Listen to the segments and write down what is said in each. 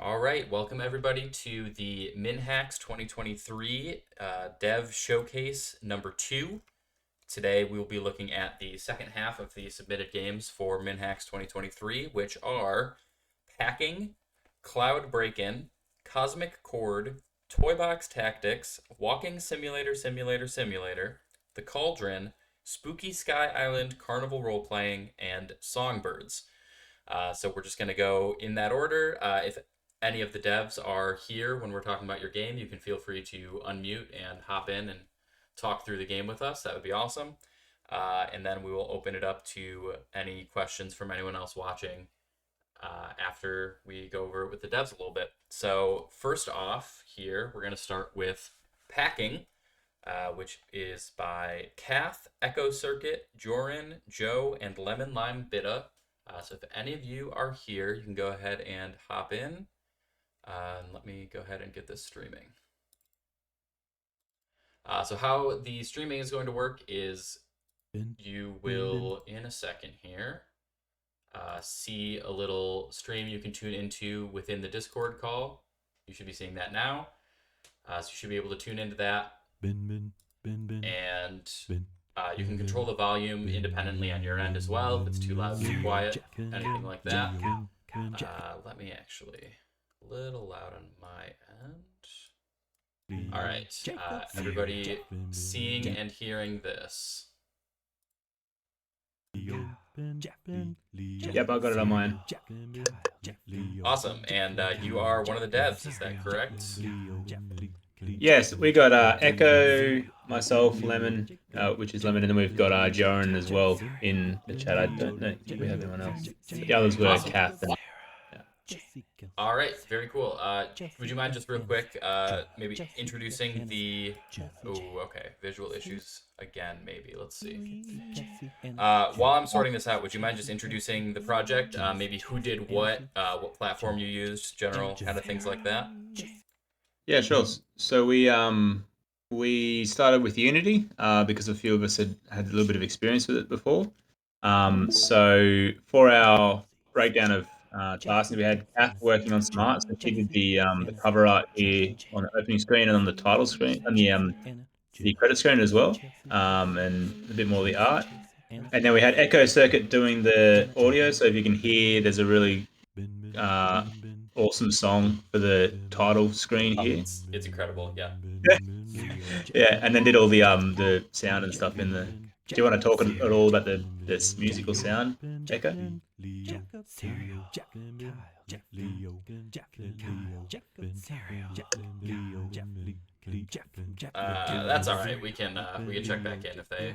All right, welcome everybody to the MinnHax 2023 Dev Showcase number 2. Today we will be looking at the second half of the submitted games for MinnHax 2023, which are Packing, Cloud Breaknn, Cosmic Chord, Toybox Tactics, Walking Simulator, The Cauldron, Spooky Sky Island, Carnival Roleplaying, and Songbirds. So we're just going to go in that order. If any of the devs are here when we're talking about your game, you can feel free to unmute and hop in and talk through the game with us. That would be awesome. And then we will open it up to any questions from anyone else watching after we go over it with the devs a little bit. So first off here, we're going to start with Packing, which is by Cath, echocircuit, Jeorin, Joe, and lemonLimeBitta. So if any of you are here, you can go ahead and hop in. And let me go ahead and get this streaming. So how the streaming is going to work is you will, in a second here, see a little stream you can tune into within the Discord call. You should be seeing that now. So you should be able to tune into that. And you can control the volume independently on your end as well. If it's too loud, too quiet, anything like that. Let me actually... a little loud on my end. All right, everybody seeing and hearing this. Yep, I got it on mine. Awesome, and you are one of the devs, is that correct? Yes, we got Echo, myself, Lemon, which is Lemon, and then we've got Jeorin as well in the chat. I don't know if we have anyone else. The others were Awesome. Cath. And, All right, very cool. Would you mind just real quick, maybe introducing the... Oh, okay, visual issues again, maybe. Let's see. While I'm sorting this out, would you mind just introducing the project? Maybe who did what platform you used, general kind of things like that? yeah, sure. So we started with Unity because a few of us had a little bit of experience with it before. So for our breakdown of tasks, we had Cath working on some art, so she did the cover art here on the opening screen and on the title screen, and the credit screen as well, and a bit more of the art. And then we had echocircuit doing the audio, so if you can hear, there's a really awesome song for the title screen here. It's incredible, yeah. Yeah, and then did all the sound and stuff in the... Do you want to talk at all about this musical sound, Echo? That's all right. We can check back in if they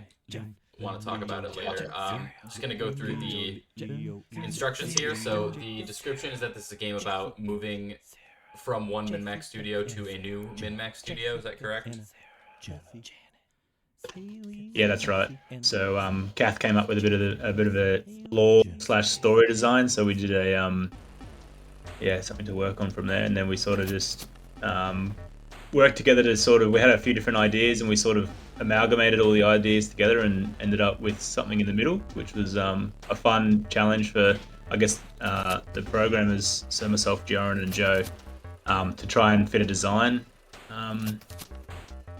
want to talk about it later. I'm just gonna go through the instructions here. So the description is that this is a game about moving from one MinnMax studio to a new MinnMax studio. Is that correct? Yeah, that's right. So Cath came up with a bit of a lore/story design. So we did a something to work on from there, and then we sort of just worked together to we had a few different ideas, and we sort of amalgamated all the ideas together and ended up with something in the middle, which was a fun challenge for, I guess, the programmers, so myself, Jeorin, and Joe, to try and fit a design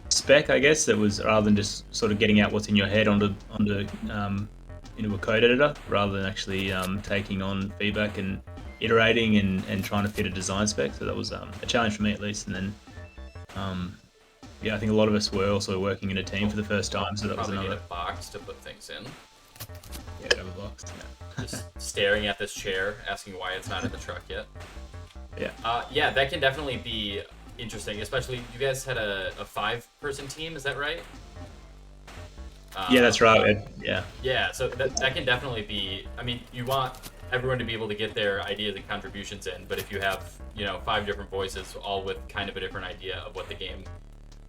spec, I guess, that was, rather than just sort of getting out what's in your head onto into a code editor, rather than actually taking on feedback and iterating and trying to fit a design spec. So that was a challenge for me, at least. And then I think a lot of us were also working in a team for the first time, so that was Probably another... need a box to put things in. Yeah, we have a box. Yeah. Just staring at this chair, asking why it's not in the truck yet. Yeah. Yeah, that can definitely be interesting, especially you guys had a 5-person team, is that right? Yeah, that's right. Yeah. Yeah, so that can definitely be, I mean, you want everyone to be able to get their ideas and contributions in, but if you have, 5 different voices, all with kind of a different idea of what the game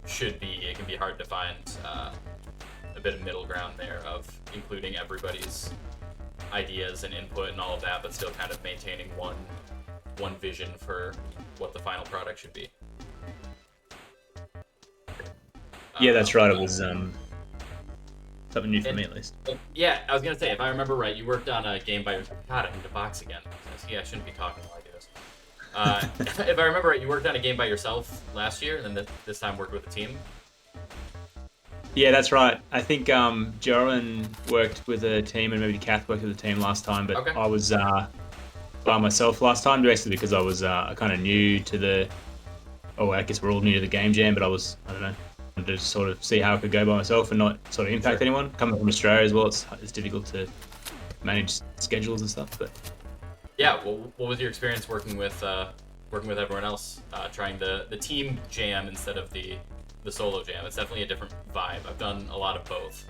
should be, it can be hard to find a bit of middle ground there of including everybody's ideas and input and all of that, but still kind of maintaining one vision for what the final product should be. Yeah, that's right. It was something new for me, at least. Yeah, I was gonna say, if I remember right, you worked on a game by yourself. God, I need a box again. See, I shouldn't be talking while I do this. If I remember right, you worked on a game by yourself last year, and then this time worked with a team. Yeah, that's right. I think Jeorin worked with a team, and maybe Cath worked with a team last time, but Okay. I was by myself last time, basically because I was kind of new to the. Oh, I guess we're all new to the game jam, but I don't know, wanted to sort of see how I could go by myself and not sort of impact anyone. Coming from Australia as well, it's difficult to manage schedules and stuff, but. Yeah. Well, what was your experience working with everyone else, trying the team jam instead of the solo jam? It's definitely a different vibe. I've done a lot of both.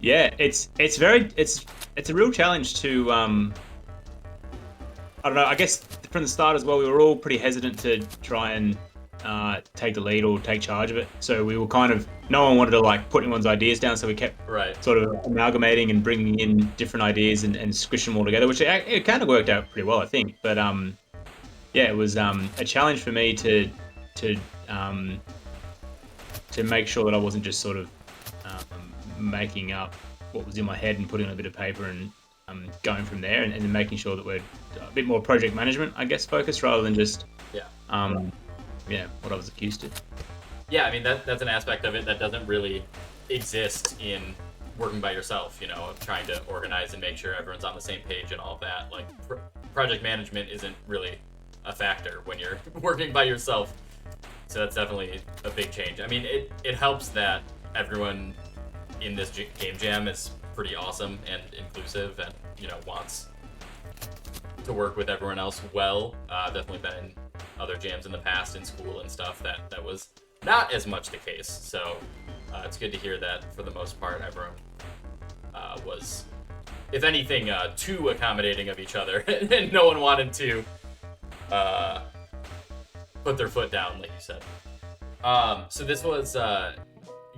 Yeah, it's a real challenge to I don't know. I guess from the start as well, we were all pretty hesitant to try and take the lead or take charge of it. So we were no one wanted to like put anyone's ideas down. So we kept sort of amalgamating and bringing in different ideas and squish them all together, which it kind of worked out pretty well, I think. But yeah, it was a challenge for me to make sure that I wasn't just sort of making up what was in my head and putting on a bit of paper and going from there, and then making sure that we're a bit more project management, I guess, focused rather than just what I was accused to. Yeah, I mean that's an aspect of it that doesn't really exist in working by yourself. You know, of trying to organize and make sure everyone's on the same page and all of that. Like project management isn't really a factor when you're working by yourself. So that's definitely a big change. I mean, it helps that everyone in this game jam is pretty awesome and inclusive and, you know, wants to work with everyone else well. Definitely been in other jams in the past in school and stuff that was not as much the case. So it's good to hear that for the most part everyone was, if anything, too accommodating of each other and no one wanted to put their foot down, like you said. So this was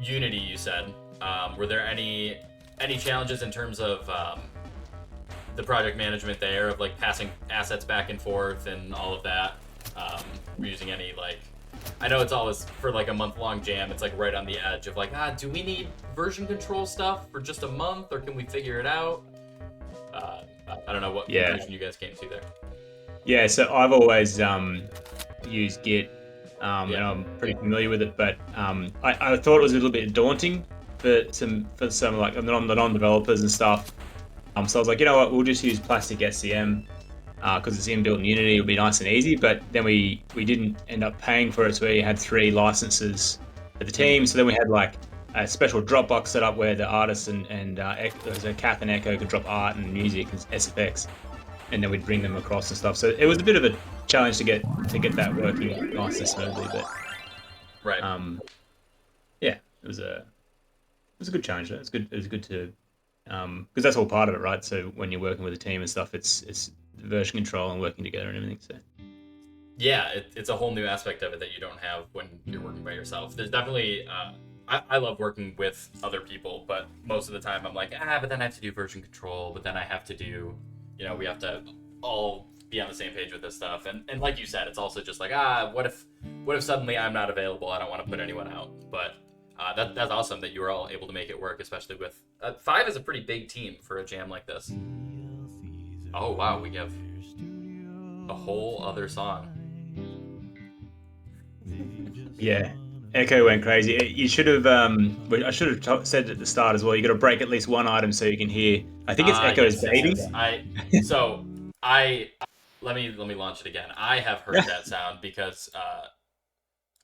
Unity, you said. Were there any challenges in terms of the project management there, of like passing assets back and forth and all of that? Were you using any, like, I know it's always for like a month-long jam, it's like right on the edge of like, do we need version control stuff for just a month, or can we figure it out? I don't know what conclusion you guys came to there. Yeah, so I've always used Git, and I'm pretty familiar with it, but I thought it was a little bit daunting for some like the non-developers and stuff. So I was like, you know what, we'll just use plastic SCM because it's inbuilt in Unity. It'll be nice and easy. But then we didn't end up paying for it, so we had 3 licenses for the team. So then we had like a special Dropbox set up where the artists and Cath and Echo could drop art and music and SFX, and then we'd bring them across and stuff. So it was a bit of a challenge to get that working nice and smoothly. But yeah, it was a good challenge. It was good to because that's all part of it, right? So when you're working with a team and stuff, it's version control and working together and everything. So yeah, it's a whole new aspect of it that you don't have when you're working by yourself. There's definitely I love working with other people, but most of the time I'm like, but then I have to do version control, but then I have to do, you know, we have to all be on the same page with this stuff. And like you said, it's also just like, what if suddenly I'm not available? I don't want to put anyone out. But that's awesome that you were all able to make it work, especially with 5 is a pretty big team for a jam like this. Oh wow, we have a whole other song. Yeah, Echo went crazy. You should have. I should have said at the start as well. You got to break at least one item so you can hear. I think it's Echo's baby. Let me launch it again. I have heard that sound because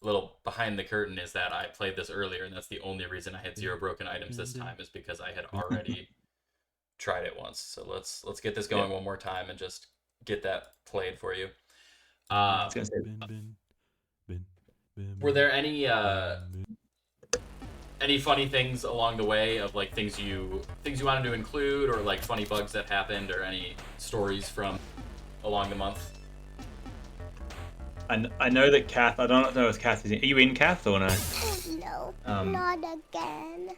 little behind the curtain is that I played this earlier, and that's the only reason I had 0 broken items this time, is because I had already tried it once. So let's get this going one more time and just get that played for you. Were there any funny things along the way of like things you wanted to include, or like funny bugs that happened, or any stories from along the month? I know that Cath. I don't know if Cath is in. Are you in, Cath, or no? Oh, no, not again.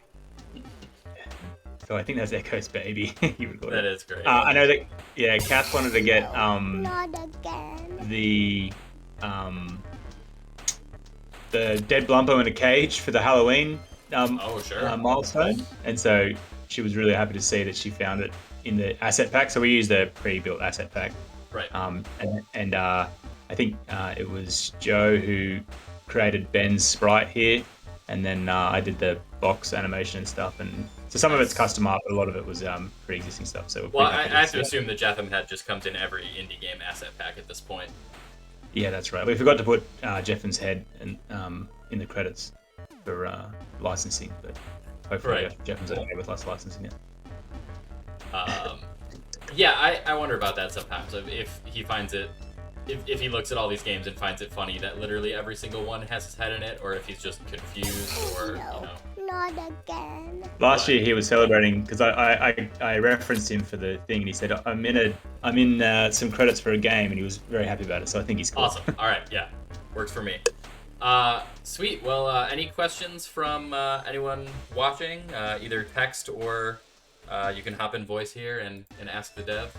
So I think that's Echo's baby. That is great. I know that. Yeah, Cath wanted to get not again. The dead Blumpo in a cage for the Halloween milestone, and so she was really happy to see that she found it in the asset pack. So we used the pre-built asset pack. Right. And I think it was Joe who created Ben's sprite here, and then I did the box animation and stuff. And so some of it's custom art, but a lot of it was pre-existing stuff. So well, I have to assume the Jeorin head just comes in every indie game asset pack at this point. Yeah, that's right. We forgot to put Jeffen's head in the credits for licensing, but hopefully Jeffen's okay with us licensing it. Yeah, I wonder about that sometimes. If he finds it, if he looks at all these games and finds it funny that literally every single one has his head in it, or if he's just confused, or not again. Last year he was celebrating because I referenced him for the thing, and he said I'm in some credits for a game, and he was very happy about it. So I think he's cool. Awesome. All right, yeah, works for me. Sweet. Well, any questions from anyone watching? Either text or you can hop in voice here and ask the dev.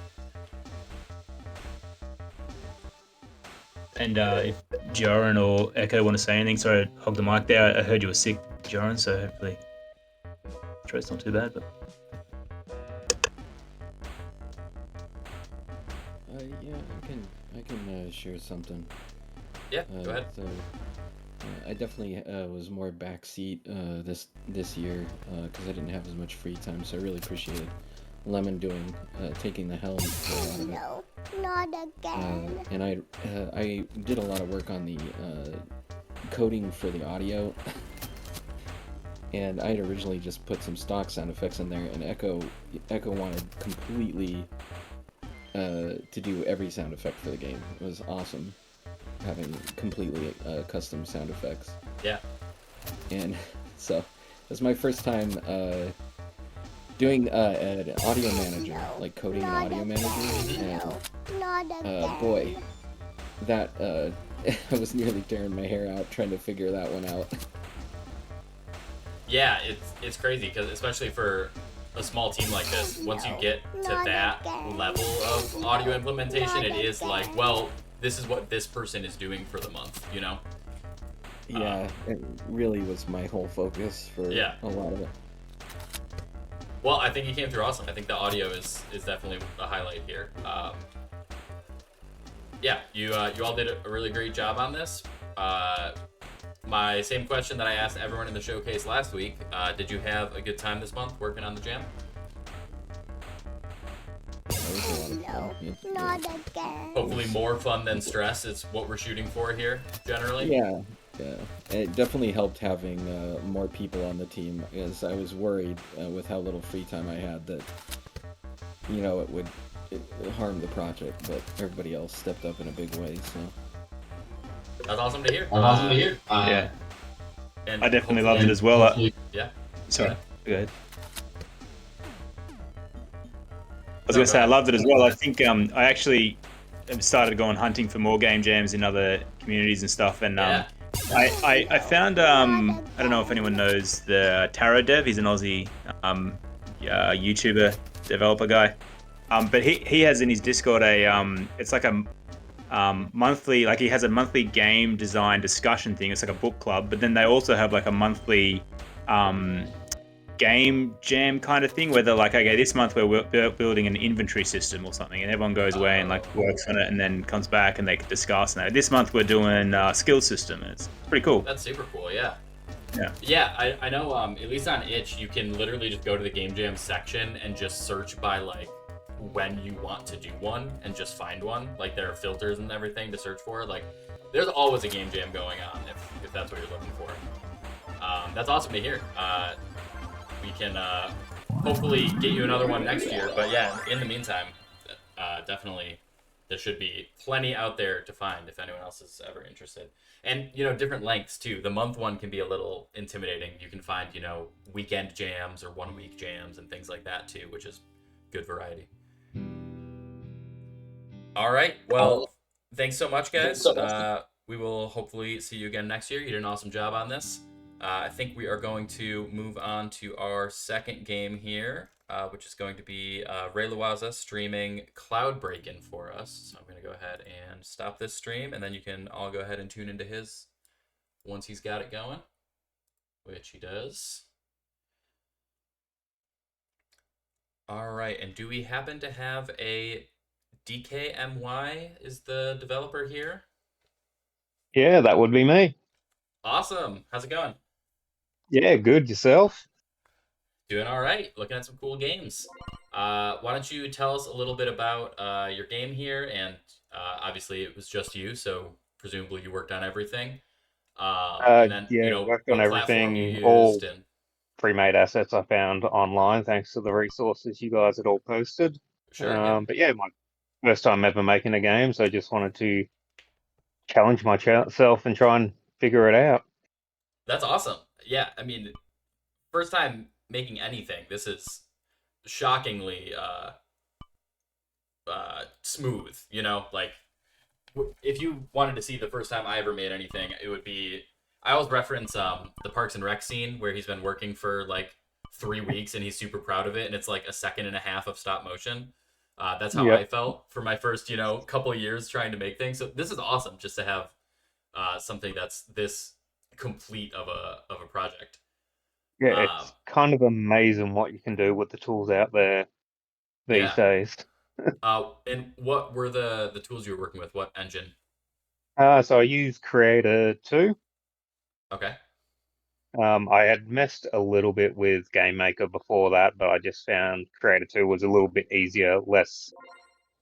And if Jeorin or Echo want to say anything, sorry to hog the mic there. I heard you were sick, Jeorin, so hopefully it's not too bad. But yeah, I can share something. Yeah, go ahead. So, I definitely was more backseat this year because I didn't have as much free time, so I really appreciated Lemon taking the helm for a lot of it. No, not again. And I did a lot of work on the coding for the audio. And I had originally just put some stock sound effects in there, and Echo wanted completely to do every sound effect for the game. It was awesome having completely custom sound effects. Yeah. And so it was my first time doing an audio manager, like coding an audio manager, and boy, that I was nearly tearing my hair out trying to figure that one out. Yeah, it's crazy because especially for a small team like this, once you get to that level of audio implementation, it is like, well, this is what this person is doing for the month, you know? Yeah, it really was my whole focus for a lot of it. Well, I think you came through awesome. I think the audio is definitely the highlight here. Yeah, you all did a really great job on this. My same question that I asked everyone in the showcase last week, did you have a good time this month working on the jam? No, not again. Hopefully more fun than stress is what we're shooting for here, generally. Yeah. And it definitely helped having more people on the team, as I was worried with how little free time I had that, it would harm the project, but everybody else stepped up in a big way, so. That's awesome to hear. Yeah. And I definitely loved it as well. Yeah. Sorry. Go ahead. I was going to say I loved it as well. I think I actually started going hunting for more game jams in other communities and stuff, and I found I don't know if anyone knows the Tarot Dev. He's an Aussie YouTuber developer guy, but he has in his Discord it's like a monthly, like he has a monthly game design discussion thing. It's like a book club, but then they also have like a monthly game jam kind of thing where they're like, okay, this month we're building an inventory system or something, and everyone goes away and like works on it and then comes back and they can discuss. And this month we're doing a skill system, and it's pretty cool. That's super cool. Yeah, I know at least on itch you can literally just go to the game jam section and just search by like when you want to do one and just find one. Like there are filters and everything to search for. Like there's always a game jam going on if that's what you're looking for. That's awesome to hear. We can hopefully get you another one next year. But yeah, in the meantime, definitely there should be plenty out there to find if anyone else is ever interested. And, different lengths too. The month one can be a little intimidating. You can find, weekend jams or 1 week jams and things like that too, which is good variety. All right. Well, thanks so much, guys. We will hopefully see you again next year. You did an awesome job on this. I think we are going to move on to our second game here, which is going to be Ray Luaza streaming Cloud Breaknn for us. So I'm going to go ahead and stop this stream, and then you can all go ahead and tune into his once he's got it going, which he does. All right, and do we happen to have a DKMY is the developer here. Yeah, that would be me. Awesome. How's it going? Yeah, good. Yourself? Doing all right. Looking at some cool games. Why don't you tell us a little bit about your game here? And obviously, it was just you, so presumably you worked on everything. And then, Yeah, worked on what platform you everything, all used, and pre-made assets I found online thanks to the resources you guys had all posted. sure, yeah. But yeah, my first time ever making a game, so I just wanted to challenge myself and try and figure it out. That's awesome. Yeah, I mean, first time making anything. This is shockingly smooth. Like if you wanted to see the first time I ever made anything, it would be. I always reference the Parks and Rec scene where he's been working for like 3 weeks and he's super proud of it, and it's like a second and a half of stop motion. That's how I Yep. felt for my first, couple of years trying to make things. So this is awesome just to have something that's this complete of a project. Yeah, Um, it's kind of amazing what you can do with the tools out there these yeah. days. And what were the tools you were working with? What engine? So I use Creator 2. Okay. I had messed a little bit with Game Maker before that, but I just found Creator 2 was a little bit easier, less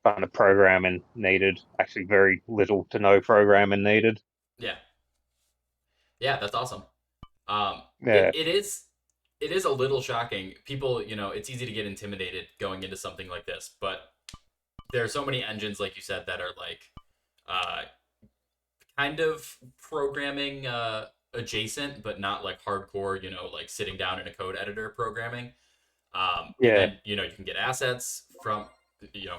kind of programming needed. Actually, very little to no programming needed. Yeah. Yeah, that's awesome. Um, Yeah, it is a little shocking. People, it's easy to get intimidated going into something like this, but there are so many engines, like you said, that are like uh, kind of programming adjacent, but not like hardcore, like sitting down in a code editor programming. And yeah, then, you can get assets from,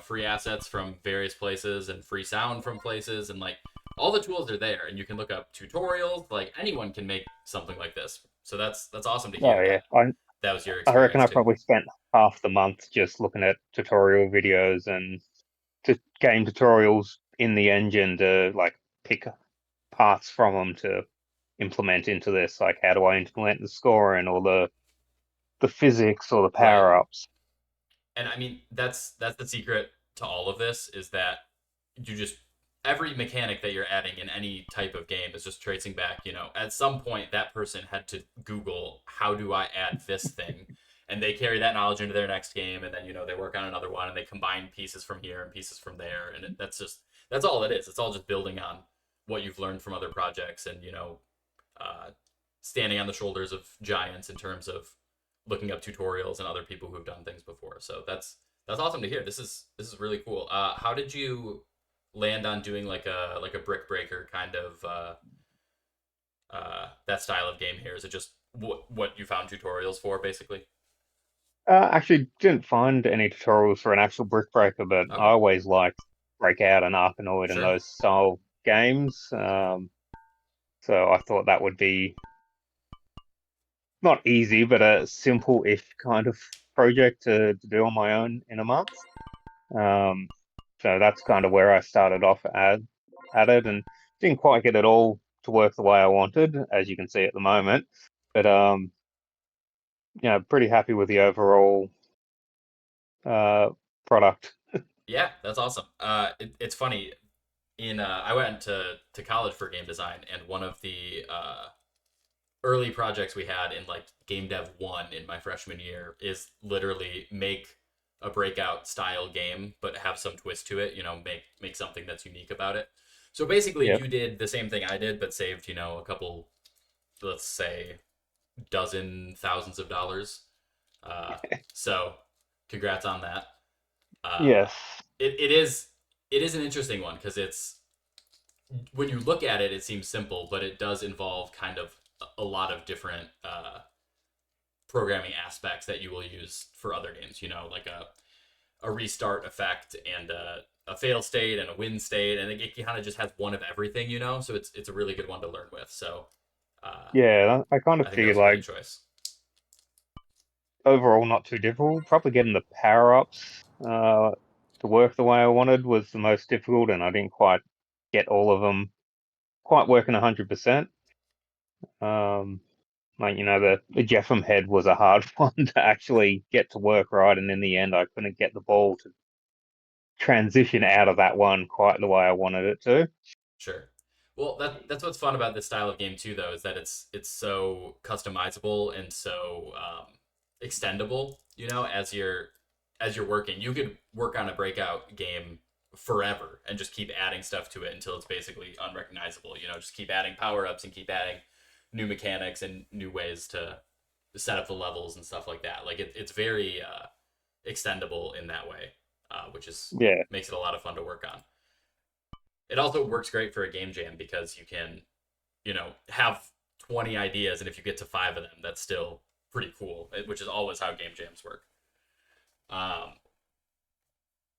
free assets from various places and free sound from places. And like all the tools are there, and you can look up tutorials. Like anyone can make something like this. So that's awesome to hear oh yeah. that I that was your I reckon experience I too. probably spent half the month just looking at tutorial videos and game tutorials in the engine to like pick parts from them to implement into this. Like, how do I implement the scoring or the physics or the Right. power ups? And I mean, that's the secret to all of this is that you just every mechanic that you're adding in any type of game is just tracing back, at some point that person had to Google how do I add this thing, and they carry that knowledge into their next game, and then they work on another one and they combine pieces from here and pieces from there, and that's all it is. It's all just building on what you've learned from other projects, and uh, standing on the shoulders of giants in terms of looking up tutorials and other people who've done things before. So that's awesome to hear. This is really cool. How did you land on doing like a brick breaker kind of that style of game here? Is it just what you found tutorials for, basically? Actually, didn't find any tutorials for an actual brick breaker, but I Okay, always liked Breakout and Arkanoid and sure. those style games. So I thought that would be not easy, but a simple-ish kind of project to do on my own in a month. Um, so that's kind of where I started off at it, and didn't quite get it all to work the way I wanted, as you can see at the moment. But pretty happy with the overall uh, product. Yeah, that's awesome. It's funny. I went to college for game design, and one of the early projects we had in like game dev 1 in my freshman year is literally make a breakout style game but have some twist to it, make something that's unique about it. So basically Yep. you did the same thing I did but saved, a couple, let's say, dozen thousands of dollars. So congrats on that. um, Yes. it is an interesting one because it's when you look at it, it seems simple, but it does involve kind of a lot of different programming aspects that you will use for other games. Like a restart effect and a fail state and a win state, and it kind of just has one of everything. So it's a really good one to learn with. So Yeah, I kind of I think that figured was a great like choice. overall not too difficult. Probably getting the power ups to work the way I wanted was the most difficult, and I didn't quite get all of them quite working 100%. Like, the Jeffem head was a hard one to actually get to work right, and in the end, I couldn't get the ball transition out of that one quite the way I wanted it to. Sure. Well, that's what's fun about this style of game too, though, is that it's so customizable and so extendable. You know, as you're working, you could work on a breakout game forever and just keep adding stuff to it until it's basically unrecognizable. You know, just keep adding power ups and keep adding new mechanics and new ways to set up the levels and stuff like that. Like it's very extendable in that way, which is Yeah. makes it a lot of fun to work on. It also works great for a game jam because you can, you know, have 20 ideas, and if you get to 5 of them, that's still pretty cool, which is always how game jams work.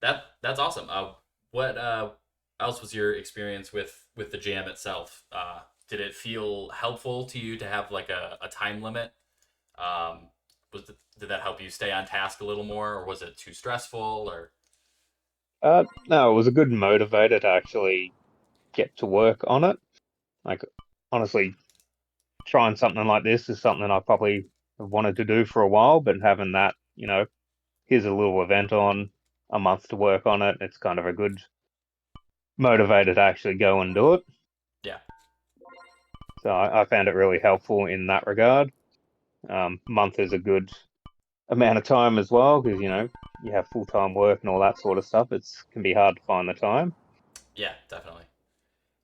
That's awesome. What else was your experience with the jam itself? Did it feel helpful to you to have like a time limit? Did that help you stay on task a little more, or was it too stressful? Or No, it was a good motivator to actually get to work on it. Like, honestly, trying something like this is something I probably have wanted to do for a while, but having that, you know, here's a little event on a month to work on it, it's kind of a good motivator to actually go and do it. yeah, So I found it really helpful in that regard. Month is a good amount of time as well, because, you know, you have full-time work and all that sort of stuff. It can be hard to find the time. yeah, definitely.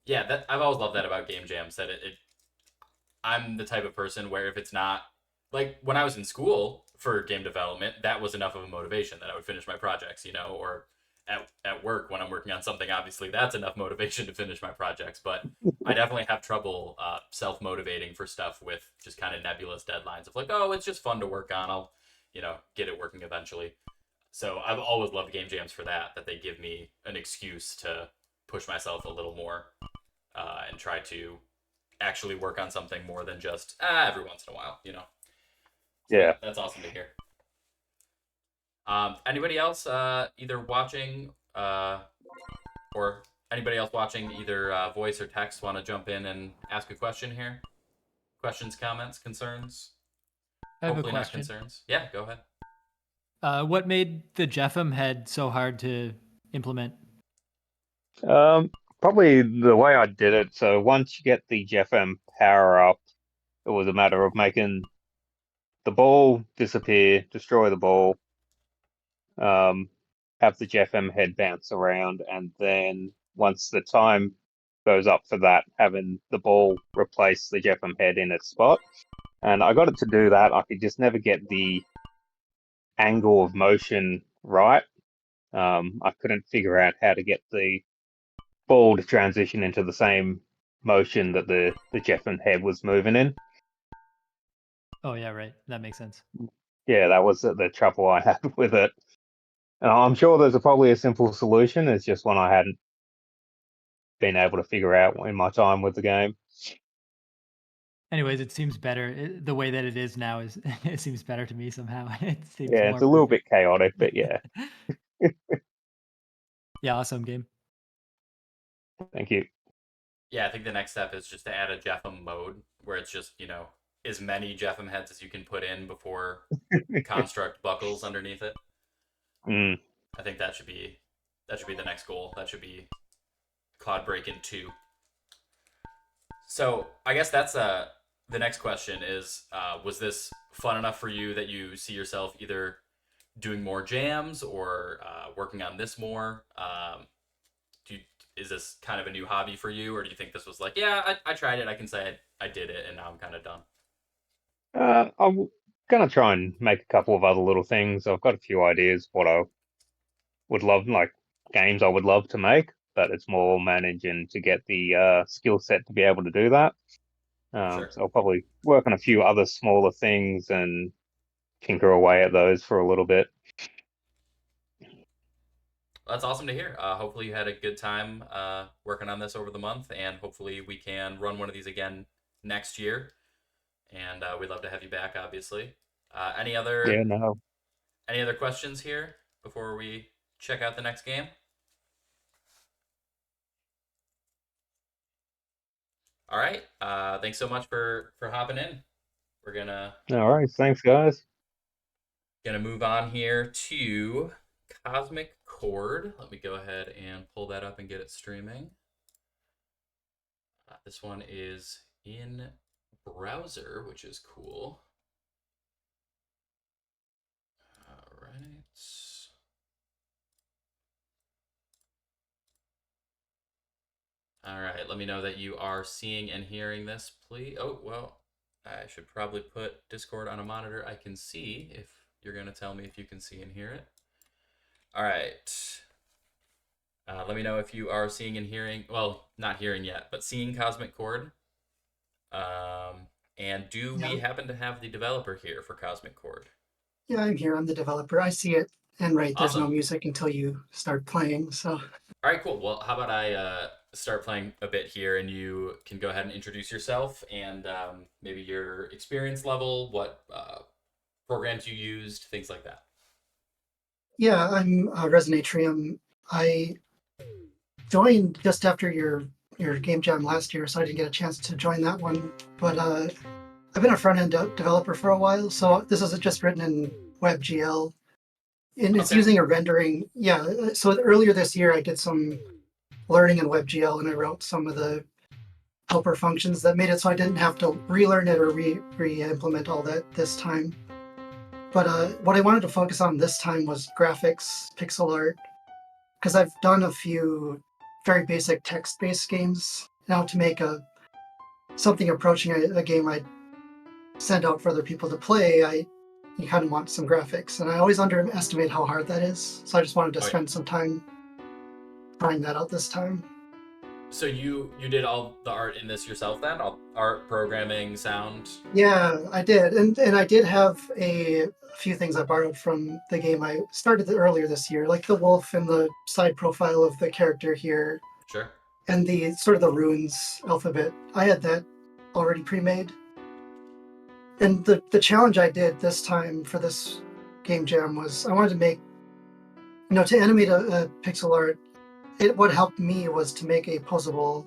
Yeah, that I've always loved that about game jams. That I'm the type of person where if it's not like when I was in school for game development, that was enough of a motivation that I would finish my projects, you know, or at work when I'm working on something, obviously that's enough motivation to finish my projects. But I definitely have trouble self-motivating for stuff with just kind of nebulous deadlines of like, oh, it's just fun to work on. I'll, you know, get it working eventually. So I've always loved game jams for that they give me an excuse to push myself a little more and try to actually work on something more than just every once in a while, you know. So Yeah. that's awesome to hear. Anybody else either watching or anybody else watching either voice or text want to jump in and ask a question here? Questions, comments, concerns? I have Hopefully a question. not concerns. Yeah, go ahead. What made the Jeffem head so hard to implement? Probably the way I did it. So once you get the GFM power up, it was a matter of making the ball disappear, destroy the ball, have the GFM head bounce around, and then once the time goes up for that, having the ball replace the GFM head in its spot. And I got it to do that. I could just never get the angle of motion right. I couldn't figure out how to get the ball to transition into the same motion that the Jeffin head was moving in. Oh yeah, right. That makes sense. Yeah, that was the trouble I had with it. And I'm sure there's probably a simple solution. It's just one I hadn't been able to figure out in my time with the game. Anyways, it seems better. The way that it is now is it seems better to me somehow. It seems Yeah, more it's a little perfect. bit chaotic, but yeah. Yeah, awesome game. Thank you. Yeah, I think the next step is just to add a Jeffem mode where it's just, you know, as many Jeffem heads as you can put in before construct buckles underneath it. Mm. I think that should be the next goal. That should be Cloud Breaknn 2. So I guess that's the next question is, was this fun enough for you that you see yourself either doing more jams or working on this more? Is this kind of a new hobby for you, or do you think this was like, yeah, I tried it, I can say I did it, and now I'm kind of done? I'm gonna try and make a couple of other little things. I've got a few ideas what I would love, like games I would love to make, but it's more managing to get the skill set to be able to do that. Sure. So I'll probably work on a few other smaller things and tinker away at those for a little bit. That's awesome to hear. Hopefully you had a good time working on this over the month, and hopefully we can run one of these again next year. And we'd love to have you back, obviously. Any other questions here before we check out the next game? All right. Thanks so much for hopping in. We're gonna All right, thanks guys. move on here to Cosmic Chord. Let me go ahead and pull that up and get it streaming. This one is in browser, which is cool. All right. All right, let me know that you are seeing and hearing this, please. Oh, well, I should probably put Discord on a monitor I can see if you're going to tell me if you can see and hear it. All right. Let me know if you are seeing and hearing, well, not hearing yet, but seeing Cosmic Chord. And do we happen to have the developer here for Cosmic Chord? Yeah, I'm here. I'm the developer. I see it. And right, there's no Awesome. music until you start playing. So, All right, cool. Well, how about I start playing a bit here, and you can go ahead and introduce yourself and maybe your experience level, what programs you used, things like that. yeah, I'm Resonatrium. I joined just after your game jam last year, so I didn't get a chance to join that one. But I've been a front-end developer for a while, so this is just written in WebGL. And it's Okay. using a rendering. Yeah, so earlier this year I did some learning in WebGL, and I wrote some of the helper functions that made it so I didn't have to relearn it or re-implement all that this time. But what I wanted to focus on this time was graphics, pixel art, because I've done a few very basic text-based games. Now to make something approaching a game I send out for other people to play, you kind of want some graphics, and I always underestimate how hard that is. So I just wanted to spend some time trying that out this time. So you did all the art in this yourself then? All art, programming, sound? Yeah, I did, and I did have a few things I borrowed from the game I started earlier this year, like the wolf and the side profile of the character here, Sure. and the sort of the runes alphabet. I had that already pre-made. And the challenge I did this time for this game jam was I wanted to make, to animate a pixel art, what helped me was to make a posable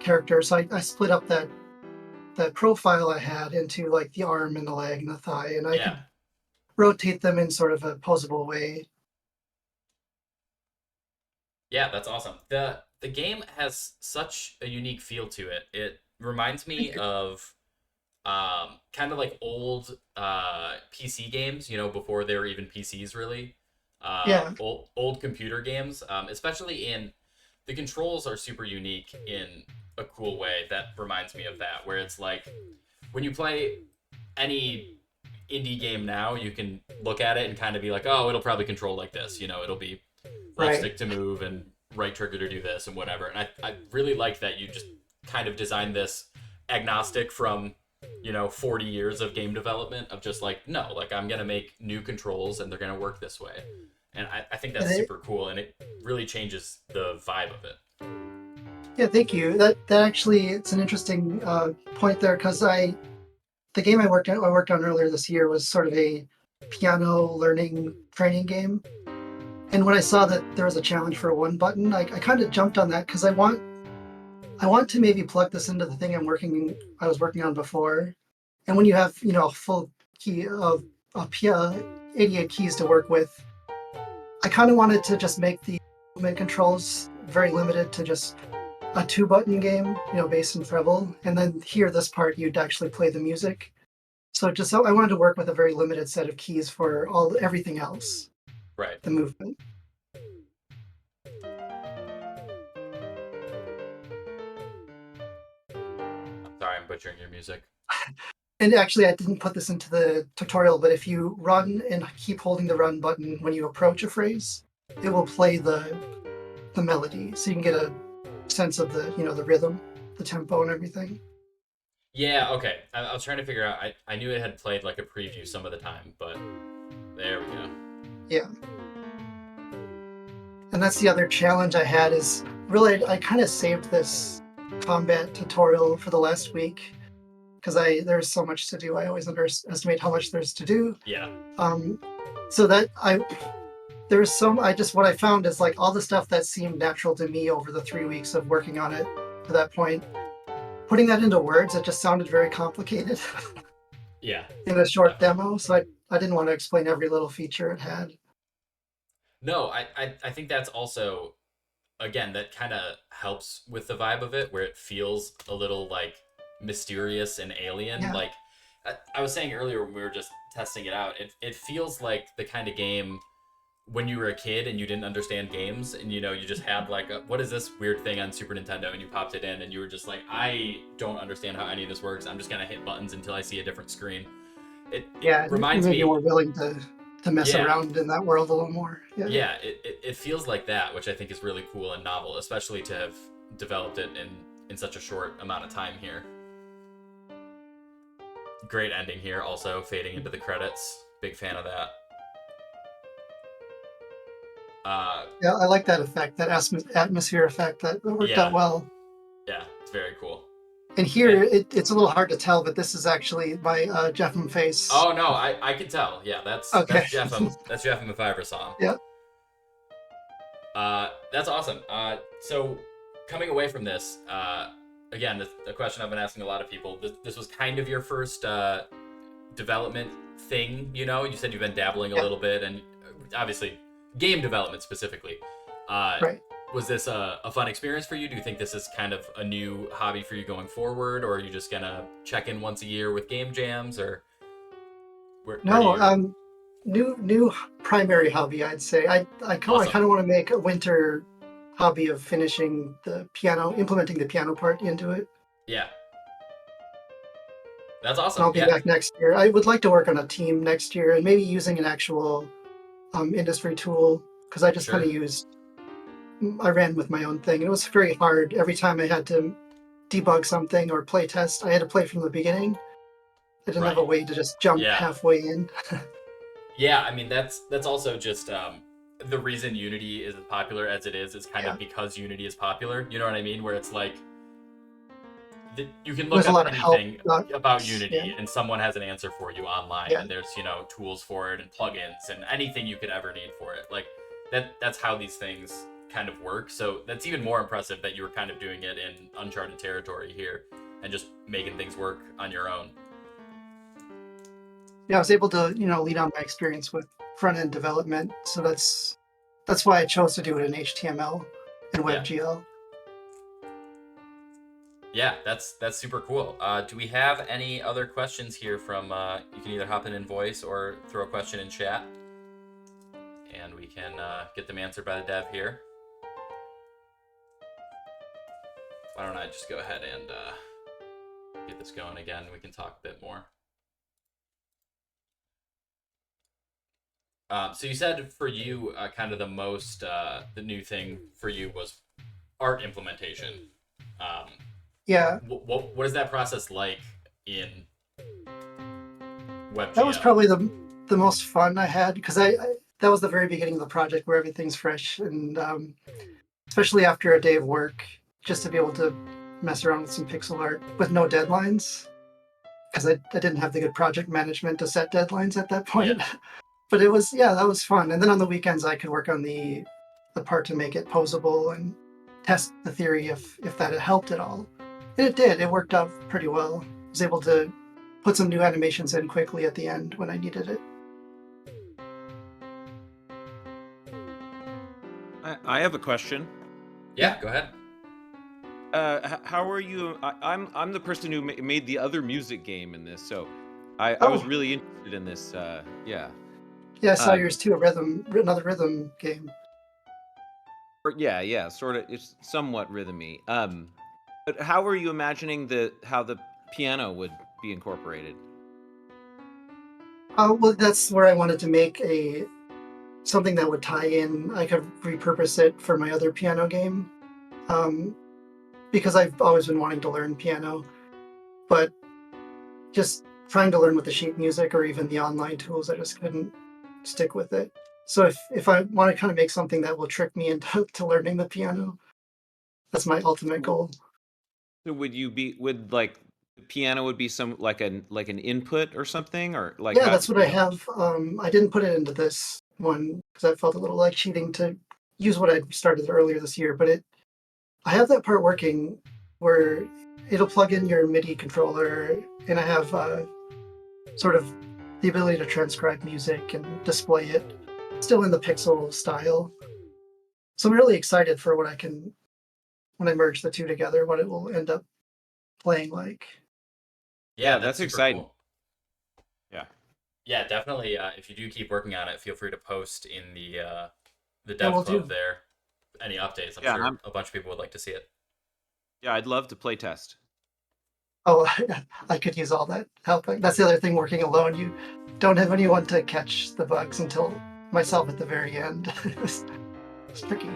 character. So I split up that profile I had into like the arm and the leg and the thigh, and I could rotate them in sort of a posable way. Yeah, that's awesome. The game has such a unique feel to it. It reminds me of kind of like old PC games, before they were even PCs really. Old computer games, especially in the controls are super unique in a cool way that reminds me of that, where it's like when you play any indie game now, you can look at it and kind of be like, oh, it'll probably control like this, it'll be left stick to move and right trigger to do this and whatever. And I really like that you just kind of designed this agnostic from 40 years of game development of just like, no, like I'm gonna make new controls and they're gonna work this way. And I think that's super cool, and it really changes the vibe of it. Yeah, thank you. That actually, it's an interesting point there, because the game I worked on earlier this year was sort of a piano learning training game. And when I saw that there was a challenge for one button, I kind of jumped on that because I want to maybe plug this into the thing I was working on before. And when you have a full key of 88 keys to work with, I kind of wanted to just make the movement controls very limited to just a 2-button game, bass and treble, and then here this part you'd actually play the music. So I wanted to work with a very limited set of keys for everything else. Right. The movement. I'm sorry, I'm butchering your music. And actually, I didn't put this into the tutorial, but if you run and keep holding the run button when you approach a phrase, it will play the melody, so you can get a sense of the the rhythm, the tempo, and everything. Yeah, okay. I was trying to figure out. I knew it had played like a preview some of the time, but there we go. Yeah. And that's the other challenge I had is really I kind of saved this combat tutorial for the last week because there's so much to do. I always underestimate how much there's to do. Yeah. So that what I found is like all the stuff that seemed natural to me over the 3 weeks of working on it to that point, putting that into words, it just sounded very complicated. Yeah. In a short demo, so I didn't want to explain every little feature it had. No, I think that's also, again, that kind of helps with the vibe of it, where it feels a little like mysterious and alien. Yeah. Like I was saying earlier when we were just testing it out, it feels like the kind of game when you were a kid and you didn't understand games, and you just had like what is this weird thing on Super Nintendo, and you popped it in and you were just like, I don't understand how any of this works. I'm just gonna hit buttons until I see a different screen. It reminds maybe me. we're willing to mess Yeah. around in that world a little more. Yeah. Yeah, it feels like that, which I think is really cool and novel, especially to have developed it in such a short amount of time here. Great ending here, also fading into the credits. Big fan of that. Yeah, I like that effect, that atmosphere effect. That worked Yeah. out well. Yeah, it's very cool. And here, it's a little hard to tell, but this is actually my Jeorin face. Oh no, I can tell. Yeah, that's Okay. Jeorin. That's Jeorin if I ever saw him. Yeah. That's awesome. So coming away from this, again, the question I've been asking a lot of people. This was kind of your first development thing. You said you've been dabbling a little bit, and obviously game development specifically. Right. Was this a fun experience for you? Do you think this is kind of a new hobby for you going forward, or are you just gonna check in once a year with game jams, or new primary hobby, I'd say. I kind of want to make a winter hobby of finishing the piano, implementing the piano part into it. Yeah. That's awesome. And I'll be back next year. I would like to work on a team next year and maybe using an actual industry tool, because I just kind of I ran with my own thing. It was very hard. Every time I had to debug something or play test, I had to play from the beginning. I didn't have a way to just jump halfway in. Yeah, I mean, that's also just the reason Unity is as popular as it is kind of because Unity is popular. You know what I mean? Where it's like, you can look up anything about Unity and someone has an answer for you online, and there's tools for it and plugins and anything you could ever need for it. Like that's how these things kind of work. So that's even more impressive that you were kind of doing it in uncharted territory here and just making things work on your own. Yeah, I was able to lead on my experience with front end development, so that's why I chose to do it in HTML and WebGL. Yeah, that's super cool. Do we have any other questions here from, you can either hop in voice or throw a question in chat, and we can get them answered by the dev here. Why don't I just go ahead and get this going again, we can talk a bit more. So you said for you, kind of the most, the new thing for you was art implementation. Yeah. What is that process like in WebGL? That was probably the most fun I had, because that was the very beginning of the project where everything's fresh, and especially after a day of work, just to be able to mess around with some pixel art with no deadlines, because I didn't have the good project management to set deadlines at that point. Yeah. But it was, that was fun. And then on the weekends, I could work on the part to make it posable and test the theory if that had helped at all. And it did. It worked out pretty well. I was able to put some new animations in quickly at the end when I needed it. I have a question. Yeah, go ahead. How are you? I'm the person who made the other music game in this, so I was really interested in this. Yeah, I saw yours too. Another rhythm game. Yeah, sort of. It's somewhat rhythmy. But how are you imagining how the piano would be incorporated? Well, that's where I wanted to make something that would tie in. I could repurpose it for my other piano game, because I've always been wanting to learn piano, but just trying to learn with the sheet music or even the online tools, I just couldn't stick with it. So if I want to kind of make something that will trick me into learning the piano, that's my ultimate goal. So would like the piano would be some like an input or something, or like? Yeah, that's what I have. I didn't put it into this one because I felt a little like cheating to use what I started earlier this year, but I have that part working where it'll plug in your MIDI controller, and I have sort of the ability to transcribe music and display it. still in the pixel style. So I'm really excited for what I can, when I merge the two together, what it will end up playing like. Yeah, that's that's super exciting. cool. Yeah. Yeah, definitely. If you do keep working on it, feel free to post in the Yeah, dev will club do. there any updates. I'm Yeah, sure I'm- a bunch of people would like to see it. Yeah, I'd love to play test. Oh, I could use all that help. That's the other thing, working alone. You don't have anyone to catch the bugs until myself at the very end. It's tricky.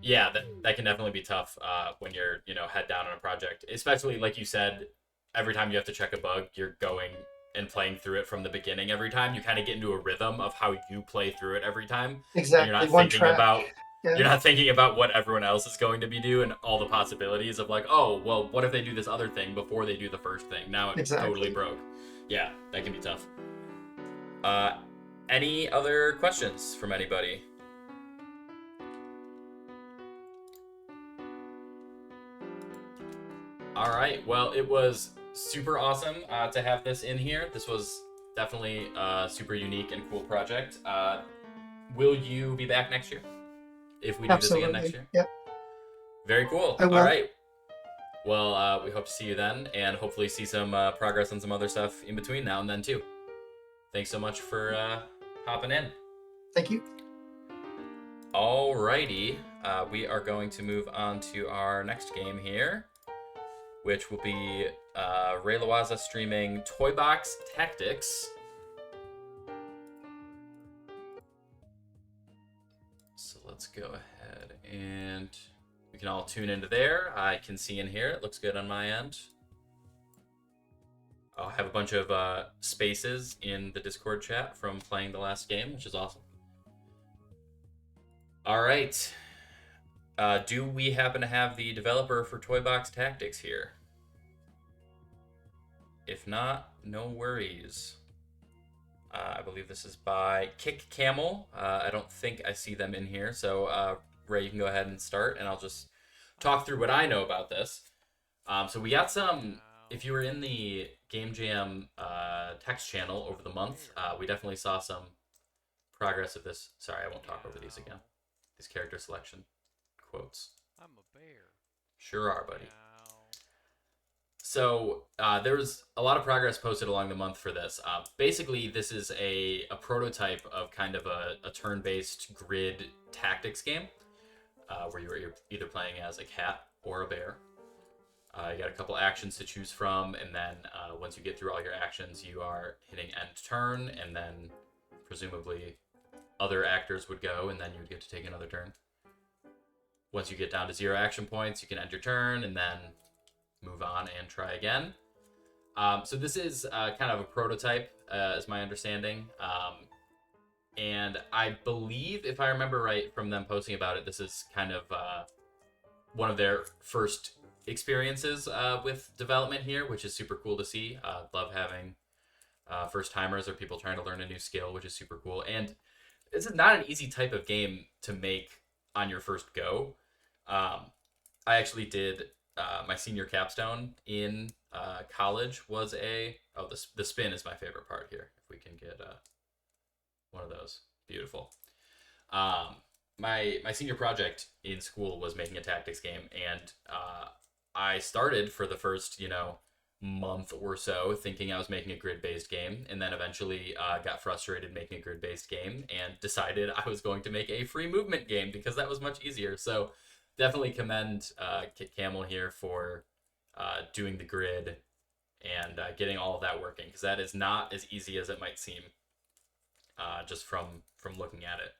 Yeah, that can definitely be tough when you're, head down on a project. Especially, like you said, every time you have to check a bug, you're going and playing through it from the beginning every time. You kind of get into a rhythm of how you play through it every time. Exactly. And you're not One thinking track. about Yeah. you're not thinking about what everyone else is going to be doing and all the possibilities of like, oh, well, what if they do this other thing before they do the first thing? Now it's Exactly. totally broke. Yeah, that can be tough. Any other questions from anybody? All right. Well, it was super awesome to have this in here. This was definitely a super unique and cool project. Will you be back next year? If we do Absolutely. this again next year? Yep. Very cool. I will. All right. Well, we hope to see you then and hopefully see some progress on some other stuff in between now and then too. Thanks so much for hopping in. Thank you. Alrighty. We are going to move on to our next game here, which will be Ray Lawaza streaming Toybox Tactics. So let's go ahead and we can all tune into there. I can see in here. It looks good on my end. I'll have a bunch of spaces in the Discord chat from playing the last game, which is awesome. All right. Do we happen to have the developer for Toybox Tactics here? If not, no worries. I believe this is by KickCamel. I don't think I see them in here, so Ray, you can go ahead and start, and I'll just talk through what I know about this. So we got some, if you were in the Game Jam text channel over the month, we definitely saw some progress of this. Sorry, I won't talk over these again. These character selection quotes. I'm a bear. Sure are, buddy. So there was a lot of progress posted along the month for this. Basically, this is a prototype of kind of a turn-based grid tactics game where you're either playing as a cat or a bear. You got a couple actions to choose from, and then once you get through all your actions, you are hitting end turn, and then presumably other actors would go, and then you would get to take another turn. Once you get down to 0 action points, you can end your turn, and then move on and try again. So this is kind of a prototype, is my understanding. And I believe, if I remember right from them posting about it, this is kind of one of their first experiences with development here, which is super cool to see. Love having first-timers or people trying to learn a new skill, which is super cool. And this is not an easy type of game to make on your first go. I actually did my senior capstone in college was the spin is my favorite part here. If we can get one of those. Beautiful. My senior project in school was making a tactics game, and I started for the first, month or so thinking I was making a grid-based game, and then eventually got frustrated making a grid-based game and decided I was going to make a free movement game because that was much easier. So definitely commend KickCamel here for doing the grid and getting all of that working, because that is not as easy as it might seem just from looking at it.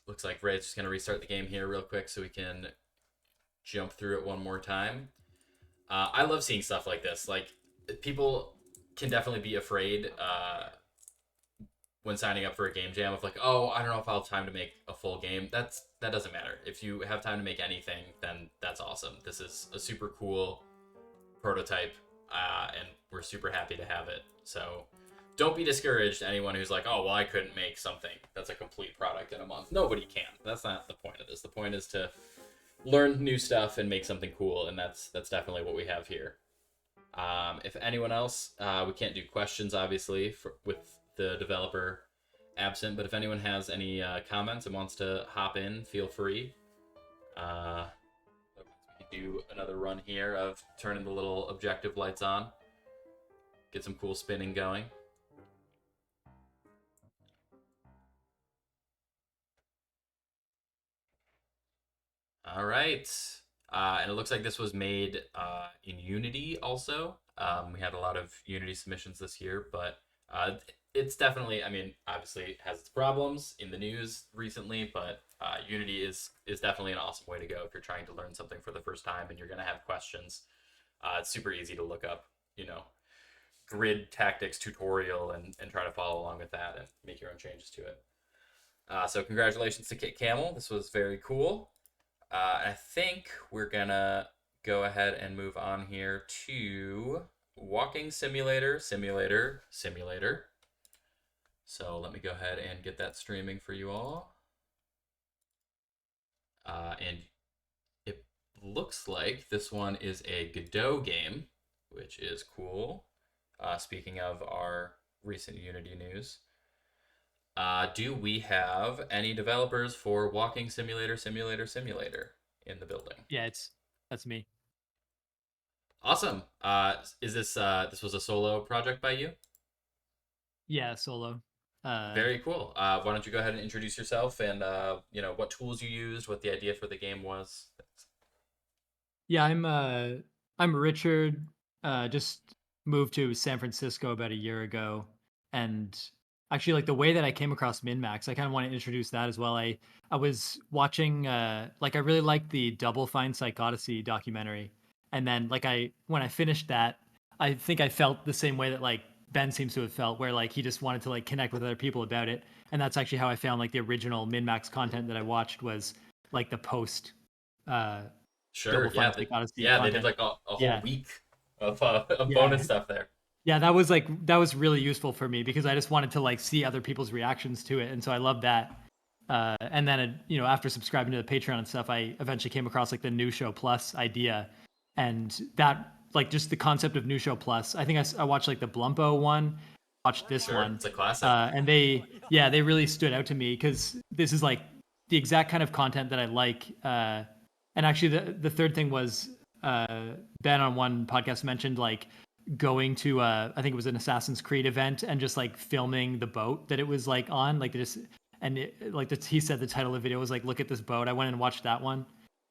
Looks like Ray's just going to restart the game here real quick so we can jump through it one more time. I love seeing stuff like this. Like, people can definitely be afraid when signing up for a game jam of like, oh, I don't know if I'll have time to make a full game. That doesn't matter. If you have time to make anything, then that's awesome. This is a super cool prototype, and we're super happy to have it. So don't be discouraged, anyone who's like, oh, well, I couldn't make something that's a complete product in a month. Nobody can. That's not the point of this. The point is to learn new stuff and make something cool, and that's definitely what we have here. If anyone else, we can't do questions obviously with the developer absent, but if anyone has any comments and wants to hop in, feel free. We can do another run here of turning the little objective lights on. Get some cool spinning going. All right. And it looks like this was made in Unity also. We had a lot of Unity submissions this year, but it's definitely, I mean, obviously it has its problems in the news recently, but Unity is definitely an awesome way to go if you're trying to learn something for the first time and you're going to have questions. It's super easy to look up, grid tactics tutorial and try to follow along with that and make your own changes to it. So congratulations to KickCamel. This was very cool. I think we're gonna go ahead and move on here to walking simulator. So let me go ahead and get that streaming for you all. And it looks like this one is a Godot game, which is cool. Speaking of our recent Unity news. Do we have any developers for Walking Simulator in the building? Yeah, that's me. Awesome. Is this was a solo project by you? Yeah, solo. Very cool. Why don't you go ahead and introduce yourself and what tools you used, what the idea for the game was? Yeah, I'm Richard. Just moved to San Francisco about a year ago, and actually, like the way that I came across MinnHax, I kind of want to introduce that as well. I was watching, I really liked the Double Fine Psychodicy documentary, and then when I finished that, I think I felt the same way that like Ben seems to have felt, where like he just wanted to like connect with other people about it, and that's actually how I found like the original MinnHax content that I watched was like the post. Sure. Yeah. They did like a whole week of bonus stuff there. Yeah, that was really useful for me because I just wanted to like see other people's reactions to it, and so I loved that. And then after subscribing to the Patreon and stuff, I eventually came across like the New Show Plus idea, and that like just the concept of New Show Plus. I think I watched like the Blumpo one, watched this one. It's a classic. And they really stood out to me because this is like the exact kind of content that I like. And actually, the third thing was Ben on one podcast mentioned like going to I think it was an Assassin's Creed event and just like filming the boat that it was like on, like just he said the title of the video was like, look at this boat. I went and watched that one.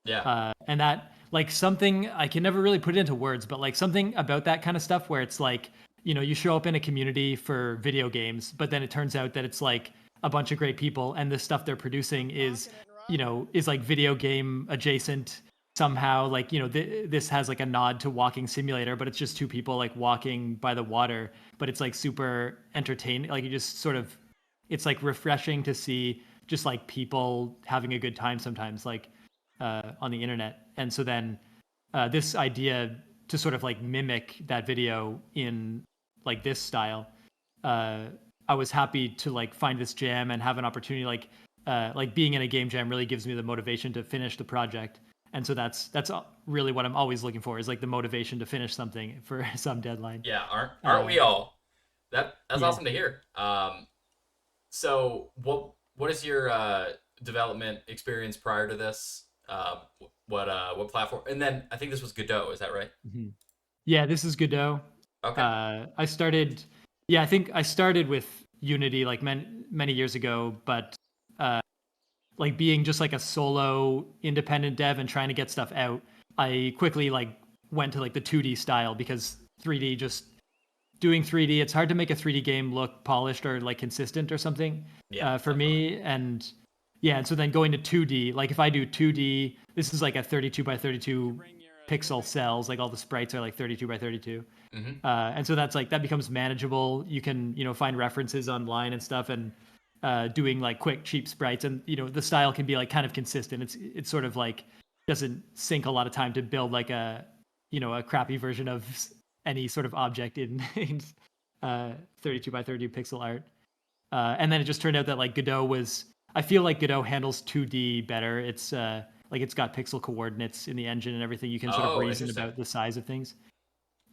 Yeah. And that like something I can never really put it into words, but like something about that kind of stuff where it's like, you show up in a community for video games, but then it turns out that it's like a bunch of great people and the stuff they're producing is like video game adjacent somehow. Like this has like a nod to Walking Simulator, but it's just two people like walking by the water, but it's like super entertaining. Like you just sort of, it's like refreshing to see just like people having a good time sometimes, like on the internet. And so then this idea to sort of like mimic that video in like this style, I was happy to like find this jam and have an opportunity. Like being in a game jam really gives me the motivation to finish the project. And so that's really what I'm always looking for, is like the motivation to finish something for some deadline. Yeah, aren't we all? That's awesome to hear. So what is your development experience prior to this? What platform? And then I think this was Godot, is that right? Mm-hmm. Yeah, this is Godot. Okay. I think I started with Unity like many years ago, but like being just like a solo independent dev and trying to get stuff out, I quickly like went to like the 2D style because 3D, just doing 3D, it's hard to make a 3D game look polished or like consistent or something for me. And so then going to 2D, like if I do 2D, this is like a 32 by 32 pixel cells, like all the sprites are like 32 by 32. Mm-hmm. And so that's like, that becomes manageable. You can, find references online and stuff, and doing like quick, cheap sprites, and the style can be like kind of consistent. It's sort of like doesn't sink a lot of time to build like a crappy version of any sort of object in 32 by 32 pixel art. And then it just turned out that like I feel like Godot handles 2D better. It's like it's got pixel coordinates in the engine and everything. You can sort of reason about the size of things.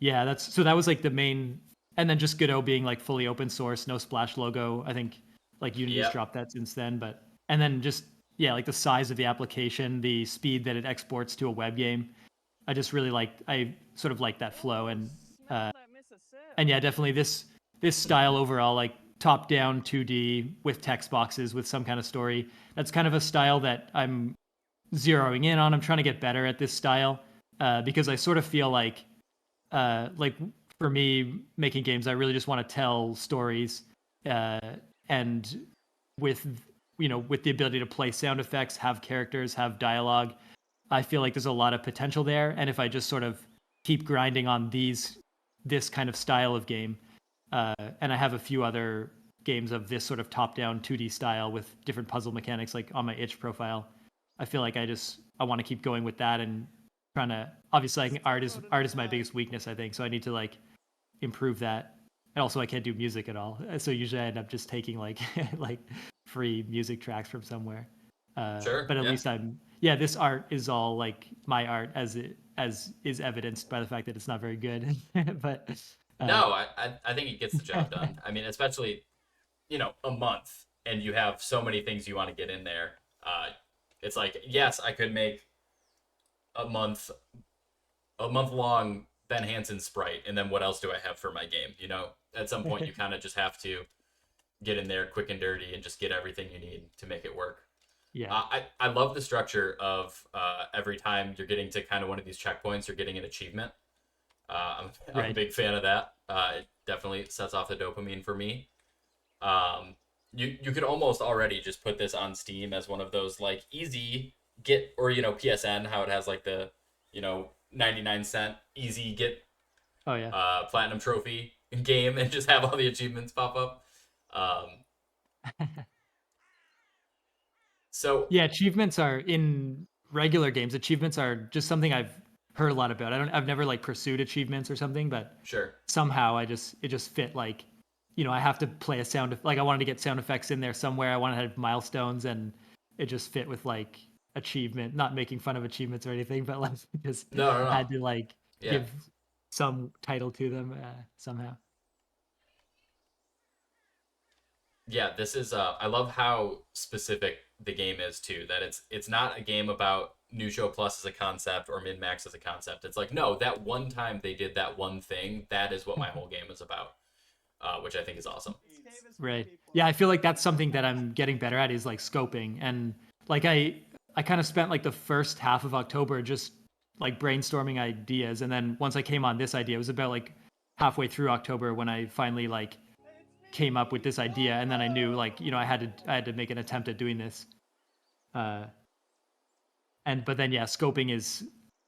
Yeah, that was like the main, and then just Godot being like fully open source, no splash logo. I think like Unity's Yep. dropped that since then, but and then just yeah, like the size of the application, the speed that it exports to a web game. I sort of like that flow, and yeah, definitely this style overall, like top down 2D with text boxes with some kind of story. That's kind of a style that I'm zeroing in on. I'm trying to get better at this style because I sort of feel like for me making games, I really just want to tell stories, and with with the ability to play sound effects, have characters, have dialogue, I feel like there's a lot of potential there. And if I just sort of keep grinding on this kind of style of game, and I have a few other games of this sort of top-down 2D style with different puzzle mechanics, like on my itch profile, I feel like I want to keep going with that and trying to. Obviously, like, art is my biggest weakness, I think. So I need to like improve that. And also, I can't do music at all. So usually, I end up just taking like like free music tracks from somewhere. Sure. But at yeah. least yeah. This art is all like my art, as is evidenced by the fact that it's not very good. But No, I think it gets the job done. I mean, especially, a month and you have so many things you want to get in there. It's like, yes, I could make a month long Ben Hansen sprite, and then what else do I have for my game? At some point you kind of just have to get in there quick and dirty and just get everything you need to make it work. yeah, I love the structure of every time you're getting to kind of one of these checkpoints, you're getting an achievement. I'm a Right. big fan of that. It definitely sets off the dopamine for me. You could almost already just put this on Steam as one of those like easy get, or PSN, how it has like the 99-cent easy get Oh yeah. platinum trophy game, and just have all the achievements pop up. So Yeah, achievements are in regular games. Achievements are just something I've heard a lot about. I've never like pursued achievements or something, but sure. somehow it just fit like, I have to play like I wanted to get sound effects in there somewhere. I wanted to have milestones, and it just fit with like achievement, not making fun of achievements or anything, but like just No. had to like Yeah. give some title to them somehow. Yeah, this is I love how specific the game is too, that it's not a game about New Show Plus as a concept or MinnHax as a concept. It's like, no, that one time they did that one thing, that is what my whole game is about. Which I think is awesome. Right. Yeah, I feel like that's something that I'm getting better at, is like scoping. And like I kind of spent like the first half of October just like brainstorming ideas, and then once I came on this idea, it was about like halfway through October when I finally like came up with this idea, and then I knew like, I had to make an attempt at doing this. But then yeah, scoping is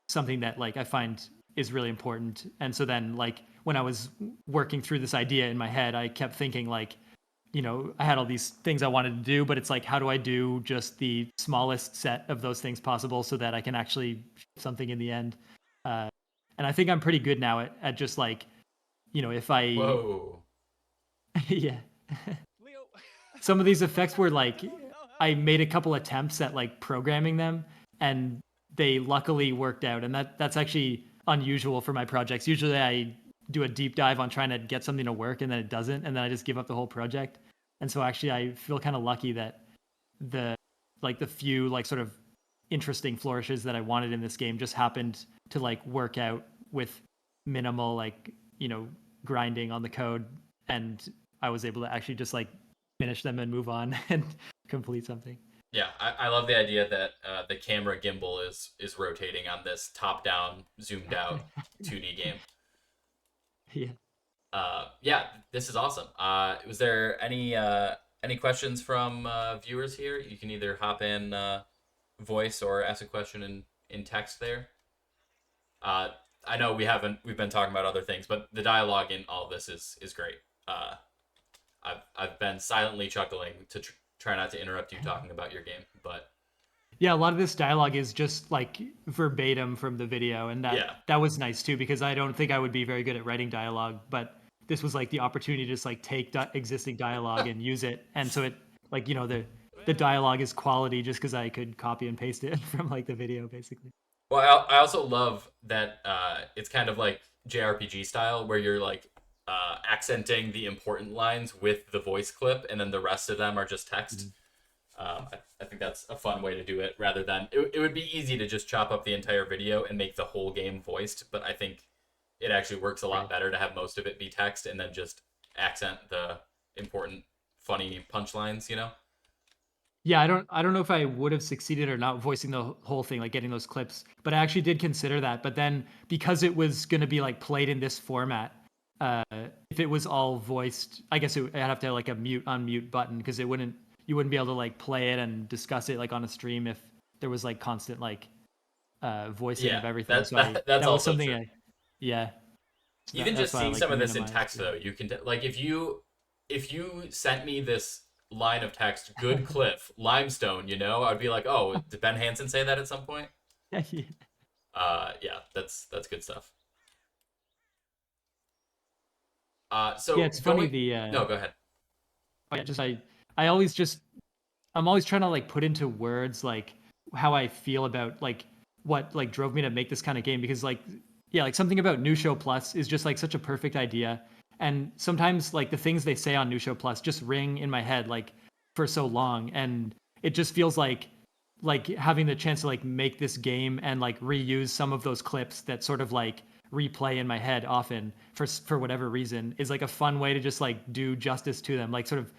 something that like I find is really important. And so then like when I was working through this idea in my head, I kept thinking like, I had all these things I wanted to do, but it's like, how do I do just the smallest set of those things possible so that I can actually something in the end? And I think I'm pretty good now at just like, if I Whoa. yeah. Some of these effects were like, I made a couple attempts at like programming them, and they luckily worked out. And that's actually unusual for my projects. Usually I do a deep dive on trying to get something to work, and then it doesn't, and then I just give up the whole project. And so actually I feel kind of lucky that the few like sort of interesting flourishes that I wanted in this game just happened to like work out with minimal like, grinding on the code, and I was able to actually just like finish them and move on and complete something. Yeah, I love the idea that the camera gimbal is rotating on this top-down, zoomed-out 2D game. Yeah. Yeah, this is awesome. Was there any questions from viewers here? You can either hop in voice or ask a question in text there. I know we've been talking about other things, but the dialogue in all this is great. I've been silently chuckling to try not to interrupt you talking about your game, but yeah, a lot of this dialogue is just like verbatim from the video, and that was nice too, because I don't think I would be very good at writing dialogue, but this was like the opportunity to just like take existing dialogue and use it. And so it like, the dialogue is quality just because I could copy and paste it from like the video basically. Well, I also love that it's kind of like JRPG style where you're like accenting the important lines with the voice clip, and then the rest of them are just text. I think that's a fun way to do it, rather than it would be easy to just chop up the entire video and make the whole game voiced, but I think it actually works a lot better to have most of it be text and then just accent the important funny punchlines, you know? Yeah, I don't know if I would have succeeded or not voicing the whole thing, like getting those clips, but I actually did consider that. But then because it was going to be like played in this format, if it was all voiced, I guess I'd have to have like a mute unmute button, because you wouldn't be able to like play it and discuss it like on a stream if there was like constant like voicing of everything. That's that also was something true. Yeah. Even just seeing some of this in text, though, you can like if you sent me this line of text, good cliff, limestone, you know, I'd be like, oh, did Ben Hansen say that at some point? Yeah, that's good stuff. So yeah, it's funny no, go ahead. Oh, yeah, I'm always trying to like put into words like how I feel about like what like drove me to make this kind of game, because like yeah, like something about New Show Plus is just like such a perfect idea. And sometimes like the things they say on New Show Plus just ring in my head like for so long, and it just feels like having the chance to like make this game and like reuse some of those clips that sort of like replay in my head often for whatever reason is like a fun way to just like do justice to them, like sort of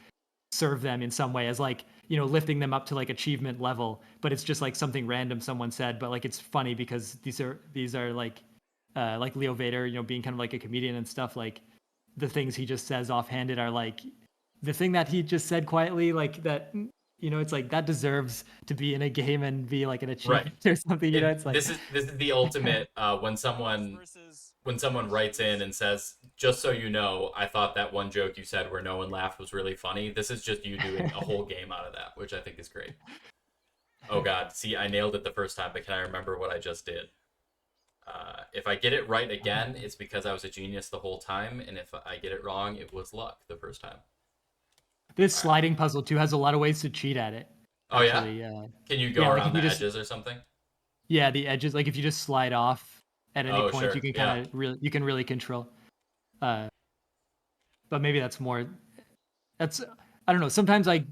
serve them in some way as like, you know, lifting them up to like achievement level, but it's just like something random someone said, but like it's funny because these are like Leo Vader, you know, being kind of like a comedian and stuff, like the things he just says offhanded are like the thing that he just said quietly, like that, you know, it's like that deserves to be in a game and be like an achievement or something, you know. It's like this is the ultimate when someone writes in and says, just so you know, I thought that one joke you said where no one laughed was really funny. This is just you doing a whole game out of that, which I think is great. Oh god, see, I nailed it the first time, but can I remember what I just did? If I get it right again, it's because I was a genius the whole time, and if I get it wrong, it was luck the first time. This sliding puzzle too has a lot of ways to cheat at it. Actually. Oh yeah? Can you go around the edges or something? Yeah, the edges, like if you just slide off at any point, sure. You can kind of really control. But maybe that's more, I don't know. Sometimes I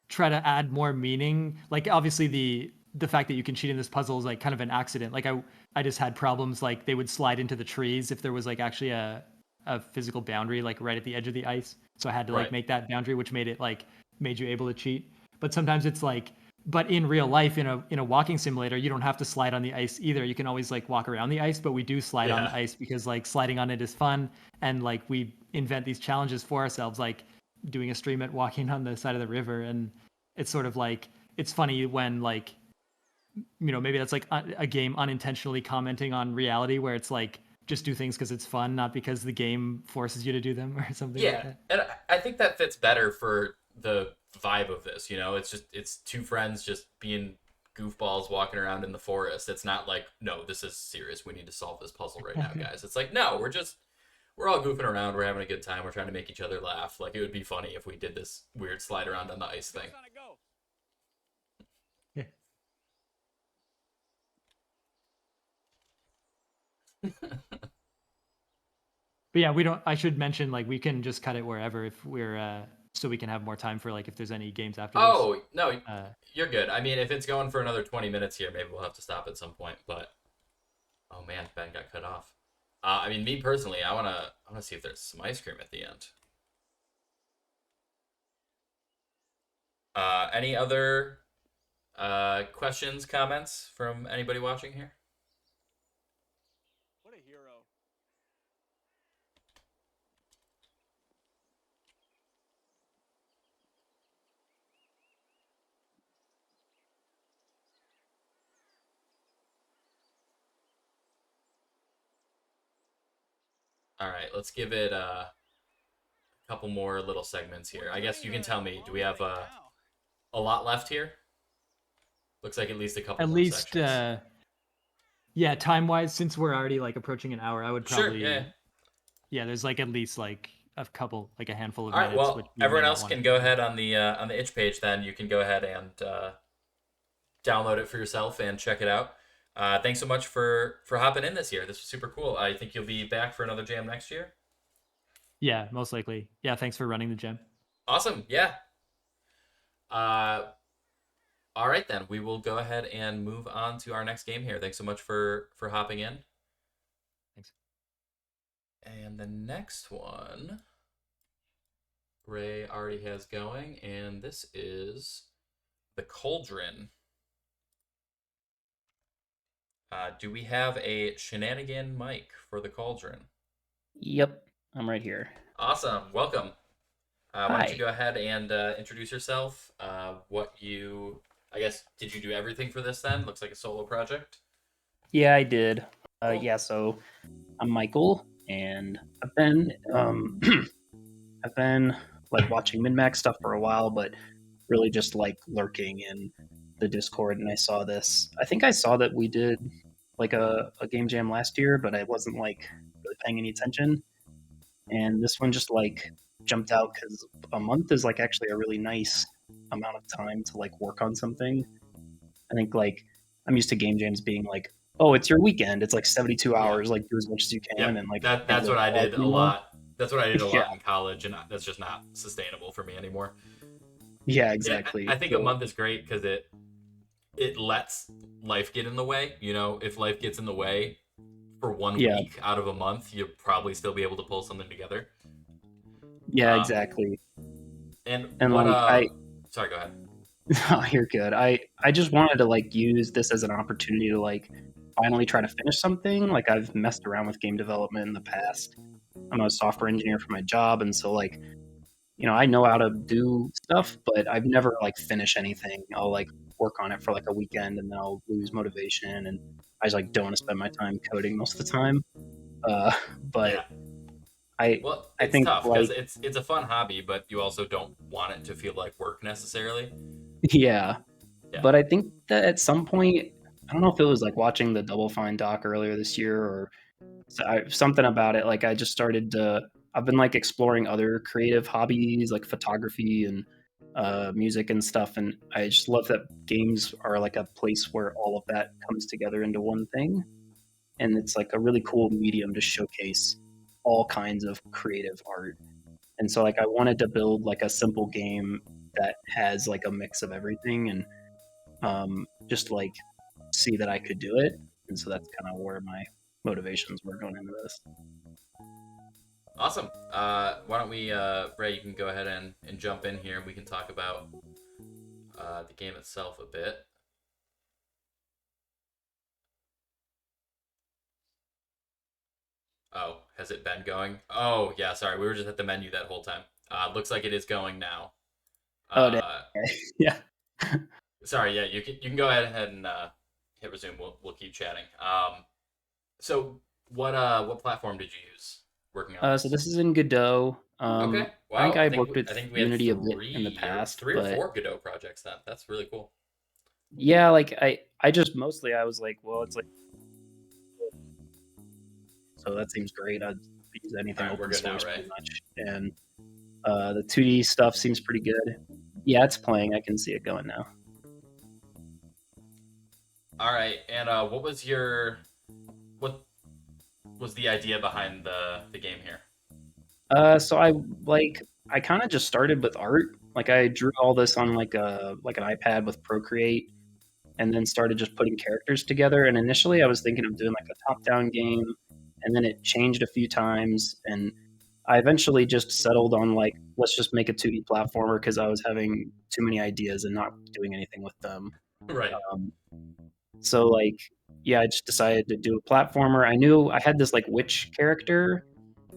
try to add more meaning. Like obviously the fact that you can cheat in this puzzle is like kind of an accident. Like I just had problems, like they would slide into the trees if there was like actually a physical boundary like right at the edge of the ice. So I had to like make that boundary, which made you able to cheat. But sometimes it's like, but in real life, in a walking simulator, you don't have to slide on the ice either. You can always like walk around the ice, but we do slide on the ice because like sliding on it is fun, and like we invent these challenges for ourselves, like doing a stream at walking on the side of the river. And it's sort of like, it's funny when like, you know, maybe that's like a game unintentionally commenting on reality, where it's like just do things because it's fun, not because the game forces you to do them or something. Yeah, like that. And I think that fits better for the vibe of this. You know, it's two friends just being goofballs walking around in the forest. It's not like, no, this is serious, we need to solve this puzzle right now, guys. It's like, no, we're all goofing around, we're having a good time, we're trying to make each other laugh. Like it would be funny if we did this weird slide around on the ice thing. But yeah, I should mention, like, we can just cut it wherever if we're, so we can have more time for, like, if there's any games after this. Oh, no, you're good. I mean, if it's going for another 20 minutes here, maybe we'll have to stop at some point, but, oh man, Ben got cut off. I mean, me personally, I wanna see if there's some ice cream at the end. Any other, questions, comments from anybody watching here? All right, let's give it a couple more little segments here. I guess you can tell me, do we have a lot left here? Looks like at least a couple more sections. Yeah, time-wise, since we're already like approaching an hour, I would probably... Sure, yeah, there's like at least like a handful of minutes. All right, well, everyone else can go ahead on the itch page then. You can go ahead and download it for yourself and check it out. Thanks so much for hopping in this year. This was super cool. I think you'll be back for another jam next year. Yeah, most likely. Yeah, thanks for running the gym. Awesome. Yeah. All right, then. We will go ahead and move on to our next game here. Thanks so much for hopping in. Thanks. And the next one, Ray already has going, and this is the Cauldron. Do we have a shenaniganmike for the Cauldron? Yep, I'm right here. Awesome. Welcome. Why don't Hi. you go ahead and introduce yourself? I guess, did you do everything for this then? Looks like a solo project. Yeah, I did. Cool. Yeah, so I'm Michael, and I've been I've been like watching MinnHax stuff for a while, but really just like lurking in the Discord, and I saw this. I think I saw that we did like a game jam last year, but I wasn't like really paying any attention. And this one just like jumped out because a month is like actually a really nice amount of time to like work on something. I think like I'm used to game jams being like, oh, it's your weekend. It's like 72 hours. Like do as much as you can, and like that's what I did a lot. That's what I did a Yeah. lot in college, and that's just not sustainable for me anymore. Yeah, exactly. I think a month is great because it lets life get in the way. You know, if life gets in the way for 1 week out of a month, you'll probably still be able to pull something together. Yeah, exactly. And what like sorry, go ahead. No, you're good. I just wanted to like use this as an opportunity to like finally try to finish something. Like I've messed around with game development in the past. I'm a software engineer for my job, and so like, you know, I know how to do stuff, but I've never like finished anything. I'll like work on it for like a weekend, and then I'll lose motivation, and I just like don't want to spend my time coding most of the time. But Yeah. I It's think tough like because it's a fun hobby, but you also don't want it to feel like work necessarily. yeah. But I think that at some point, I don't know if it was like watching the Double Fine doc earlier this year or something about it. Like I just started to, I've been like exploring other creative hobbies like photography and music and stuff. And I just love that games are like a place where all of that comes together into one thing. And it's like a really cool medium to showcase all kinds of creative art. And so like I wanted to build like a simple game that has like a mix of everything and just like see that I could do it. And so that's kind of where my motivations were going into this. Awesome. Why don't we, Ray, you can go ahead and jump in here. We can talk about the game itself a bit. Oh, has it been going? Oh, yeah, sorry. We were just at the menu that whole time. Looks like it is going now. Yeah. Sorry, yeah, you can go ahead and hit resume. We'll keep chatting. So what platform did you use working on? So this is in Godot. Okay. Wow. I think I've worked with Unity a bit in the past. Three or four Godot projects then. That's really cool. Yeah, like I just mostly I was like, well, it's like, so that seems great. I'd use anything open source pretty much. And the 2D stuff seems pretty good. Yeah, it's playing. I can see it going now. All right. And what was the idea behind the game here? So I kind of just started with art. Like I drew all this on like an iPad with Procreate, and then started just putting characters together. And initially, I was thinking of doing like a top-down game, and then it changed a few times, and I eventually just settled on like, let's just make a 2D platformer because I was having too many ideas and not doing anything with them. Right. So like, yeah, I just decided to do a platformer. I knew I had this like witch character,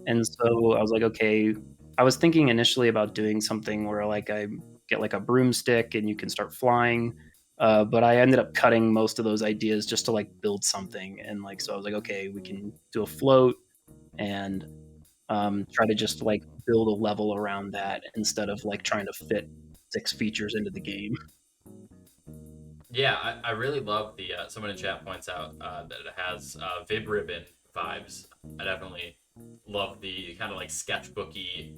and so I was like, okay. I was thinking initially about doing something where like I get like a broomstick and you can start flying. But I ended up cutting most of those ideas just to like build something. And like, so I was like, okay, we can do a float and try to just like build a level around that instead of like trying to fit 6 features into the game. Yeah, I really love the, someone in chat points out that it has Vib Ribbon vibes. I definitely love the kind of like sketchbooky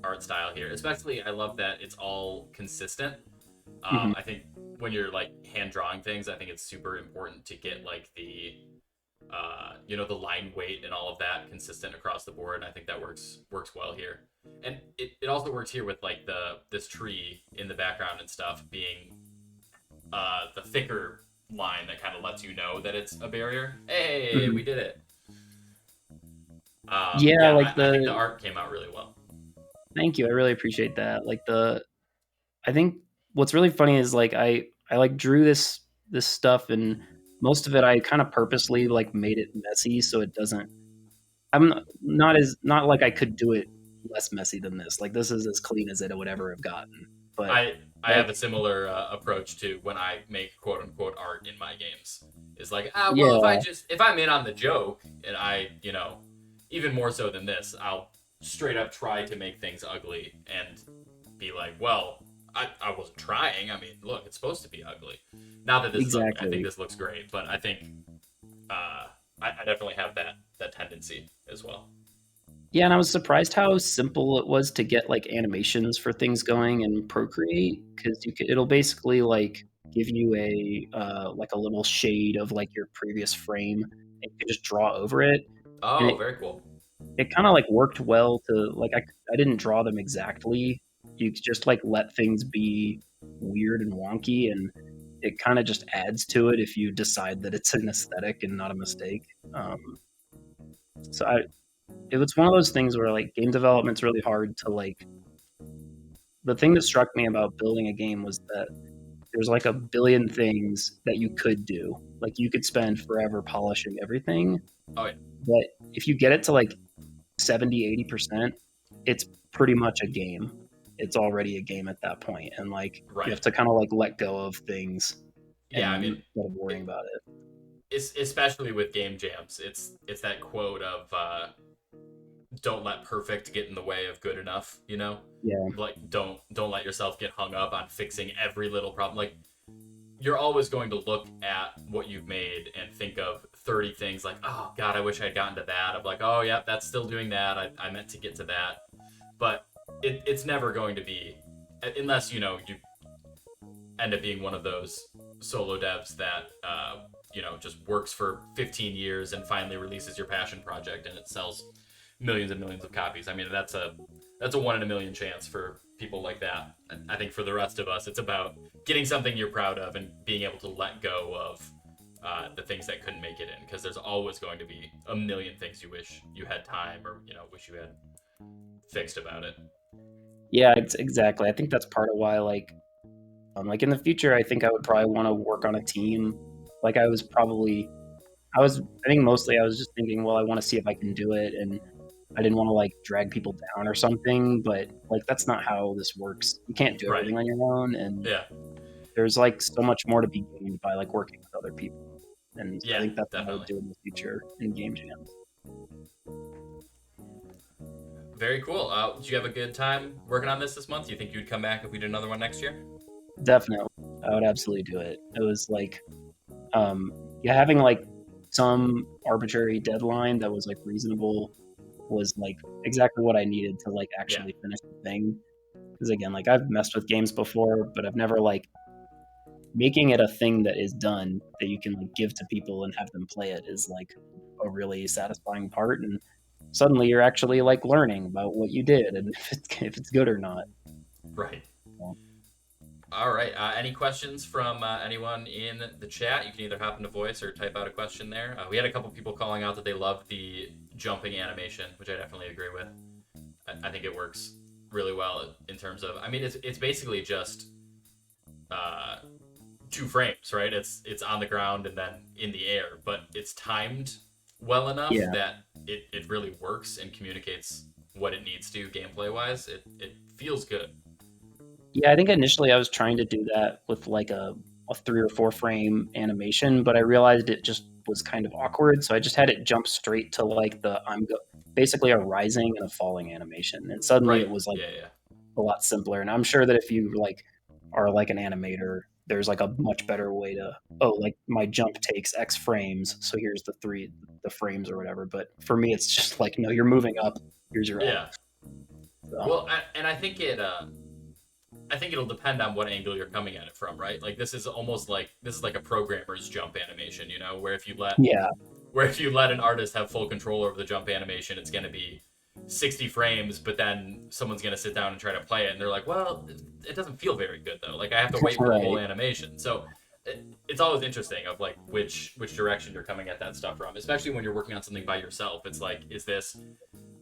art style here. Especially, I love that it's all consistent. I think when you're like hand drawing things, I think it's super important to get like the the line weight and all of that consistent across the board. And I think that works well here. And it also works here with like this tree in the background and stuff being the thicker line that kind of lets you know that it's a barrier. Hey, we did it. Like I think the art came out really well. Thank you. I really appreciate that. Like I think what's really funny is like I like drew this stuff, and most of it I kind of purposely like made it messy so it doesn't. I'm not like I could do it less messy than this. Like this is as clean as it would ever have gotten. But I have a similar approach to when I make quote unquote art in my games. It's like, if I'm in on the joke, and I, even more so than this, I'll straight up try to make things ugly and be like, well, I wasn't trying. I mean, look, it's supposed to be ugly. Not that this I think this looks great, but I think I definitely have that tendency as well. Yeah, and I was surprised how simple it was to get like animations for things going in Procreate, because it'll basically like give you a like a little shade of like your previous frame, and you can just draw over it. Oh, very cool. It kind of like worked well to like I didn't draw them exactly. You just like let things be weird and wonky, and it kind of just adds to it if you decide that it's an aesthetic and not a mistake. So it was one of those things where like game development's really hard to like. The thing that struck me about building a game was that there's like a billion things that you could do. Like you could spend forever polishing everything. Oh, yeah. But if you get it to like 70-80%, it's pretty much a game. It's already a game at that point, and like you have to kind of like let go of things. Yeah, I mean, instead of worrying about it. It's especially with game jams. It's that quote of don't let perfect get in the way of good enough. Yeah. Like don't let yourself get hung up on fixing every little problem. Like you're always going to look at what you've made and think of 30 things like, oh God, I wish I'd gotten to that. I'm like, oh yeah, that's still doing that. I meant to get to that. But it's never going to be, unless, you end up being one of those solo devs that, just works for 15 years and finally releases your passion project and it sells millions and millions of copies. I mean, that's a 1 in a million chance for people like that. I think for the rest of us, it's about getting something you're proud of and being able to let go of the things that couldn't make it in, because there's always going to be a million things you wish you had time or wish you had fixed about it. Yeah, it's exactly. I think that's part of why like in the future I think I would probably want to work on a team. Like I think mostly I was just thinking, well, I want to see if I can do it, and I didn't want to like drag people down or something, but like that's not how this works. You can't do everything on your own, and there's like so much more to be gained by like working with other people. And I think that's what I would do in the future in game jams. Very cool. Did you have a good time working on this month? Do you think you'd come back if we did another one next year? Definitely. I would absolutely do it. It was like, having like some arbitrary deadline that was like reasonable was like exactly what I needed to like actually finish the thing. Because again, like I've messed with games before, but I've never like making it a thing that is done that you can like give to people and have them play it is like a really satisfying part. And suddenly you're actually like learning about what you did and if it's good or not. Right. All right. Any questions from anyone in the chat? You can either hop into voice or type out a question there. We had a couple people calling out that they loved the jumping animation, which I definitely agree with. I think it works really well in terms of, I mean, it's basically just 2 frames, right? It's on the ground and then in the air, but it's timed well enough that it really works and communicates what it needs to gameplay wise. It feels good. Yeah, I think initially I was trying to do that with like a 3 or 4 frame animation, but I realized it just was kind of awkward, so I just had it jump straight to like basically a rising and a falling animation, and suddenly it was like a lot simpler. And I'm sure that if you like are like an animator, there's like a much better way to like my jump takes X frames, so here's the frames or whatever. But for me, it's just like, no, you're moving up. Here's your up. So. Well, and I think it. I think it'll depend on what angle you're coming at it from, right? Like this is like a programmer's jump animation, you know, where if you let an artist have full control over the jump animation, it's going to be 60 frames, but then someone's going to sit down and try to play it, and they're like, well, it doesn't feel very good though. Like I have to wait for the whole animation. So it's always interesting of like which direction you're coming at that stuff from, especially when you're working on something by yourself. It's like, is this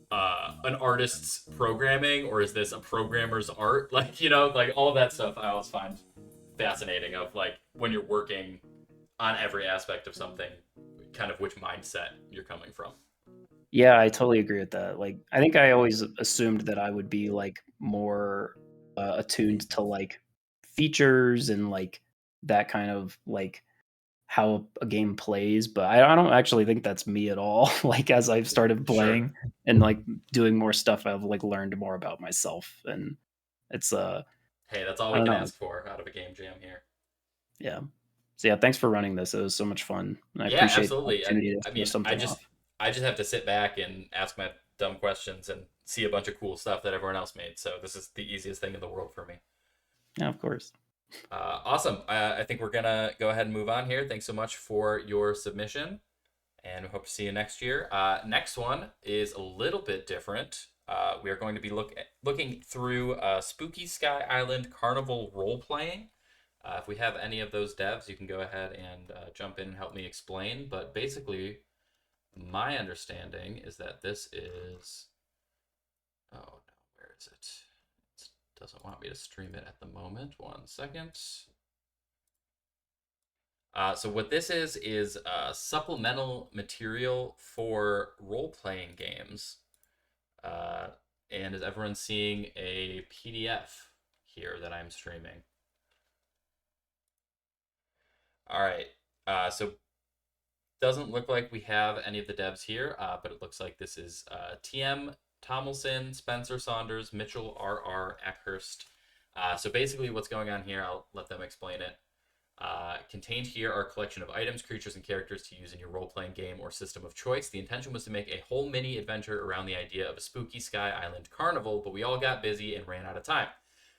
an artist's programming, or is this a programmer's art? Like, you know, like all of that stuff I always find fascinating of like when you're working on every aspect of something, kind of which mindset you're coming from. Yeah, I totally agree with that. Like, I think I always assumed that I would be like more attuned to like features and like that kind of like how a game plays, but I don't actually think that's me at all. Like as I've started playing and like doing more stuff, I've like learned more about myself, and it's hey, that's all we can ask for out of a game jam here. Yeah. So yeah, thanks for running this. It was so much fun, and I appreciate absolutely. the opportunity to I mean, something off. I just have to sit back and ask my dumb questions and see a bunch of cool stuff that everyone else made. So this is the easiest thing in the world for me. Yeah, of course. Awesome. I think we're gonna go ahead and move on here. Thanks so much for your submission, and we hope to see you next year. Next one is a little bit different. We are going to be looking through Spooky Sky Island Carnival Role-Playing. If we have any of those devs, you can go ahead and jump in and help me explain. But basically, my understanding is that this is... Oh, no, where is it? It doesn't want me to stream it at the moment. 1 second. So what this is supplemental material for role-playing games. And is everyone seeing a PDF here that I'm streaming? All right, so doesn't look like we have any of the devs here, but it looks like this is TM, Tomilson, Spencer, Saunders, Mitchell, RR, Akhurst. So basically what's going on here, I'll let them explain it. Contained here are a collection of items, creatures, and characters to use in your role-playing game or system of choice. The intention was to make a whole mini adventure around the idea of a spooky Sky Island carnival, but we all got busy and ran out of time.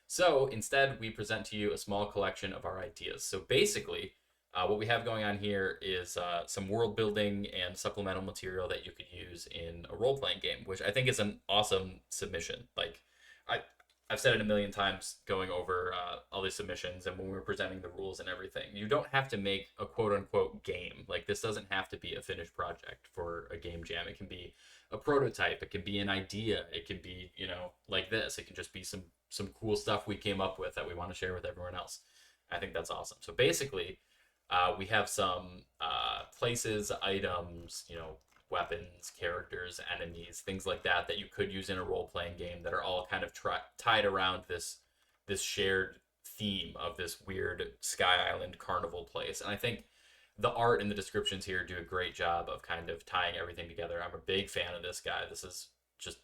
So instead, we present to you a small collection of our ideas. So basically, what we have going on here is some world building and supplemental material that you could use in a role-playing game, which I think is an awesome submission. Like, I've said it a million times going over all these submissions and when we're presenting the rules and everything. You don't have to make a quote-unquote game. Like, this doesn't have to be a finished project for a game jam. It can be a prototype. It can be an idea. It can be, you know, like this. It can just be some cool stuff we came up with that we want to share with everyone else. I think that's awesome. So basically, we have some places, items, you know, weapons, characters, enemies, things like that that you could use in a role-playing game that are all kind of tied around this shared theme of this weird Sky Island carnival place. And I think the art and the descriptions here do a great job of kind of tying everything together. I'm a big fan of this guy. This is just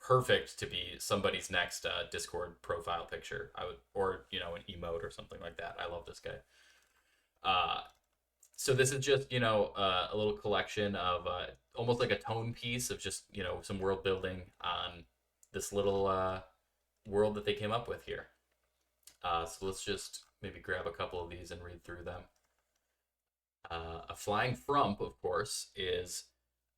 perfect to be somebody's next Discord profile picture. Or you know, an emote or something like that. I love this guy. So this is just, you know, a little collection of almost like a tone piece of just, you know, some world building on this little world that they came up with here. So let's just maybe grab a couple of these and read through them. A flying frump, of course, is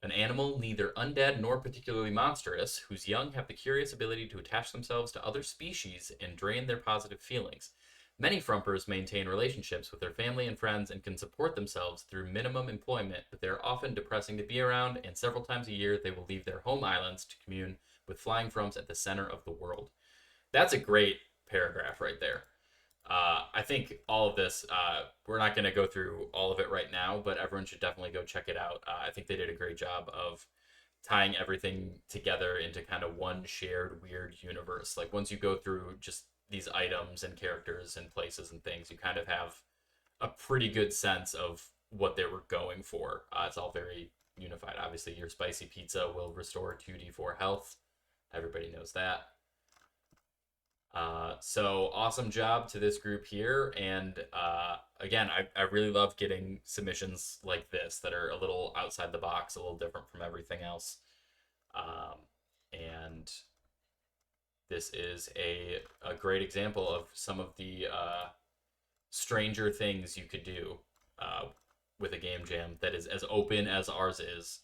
an animal neither undead nor particularly monstrous, whose young have the curious ability to attach themselves to other species and drain their positive feelings. Many frumpers maintain relationships with their family and friends and can support themselves through minimum employment, but they are often depressing to be around, and several times a year they will leave their home islands to commune with flying frumps at the center of the world. That's a great paragraph right there. I think all of this, we're not going to go through all of it right now, but everyone should definitely go check it out. I think they did a great job of tying everything together into kind of one shared weird universe. Like once you go through just these items and characters and places and things, you kind of have a pretty good sense of what they were going for. It's all very unified. Obviously, your spicy pizza will restore 2d4 health. Everybody knows that. So awesome job to this group here. And again, I really love getting submissions like this that are a little outside the box, a little different from everything else. And this is a great example of some of the stranger things you could do with a game jam that is as open as ours is.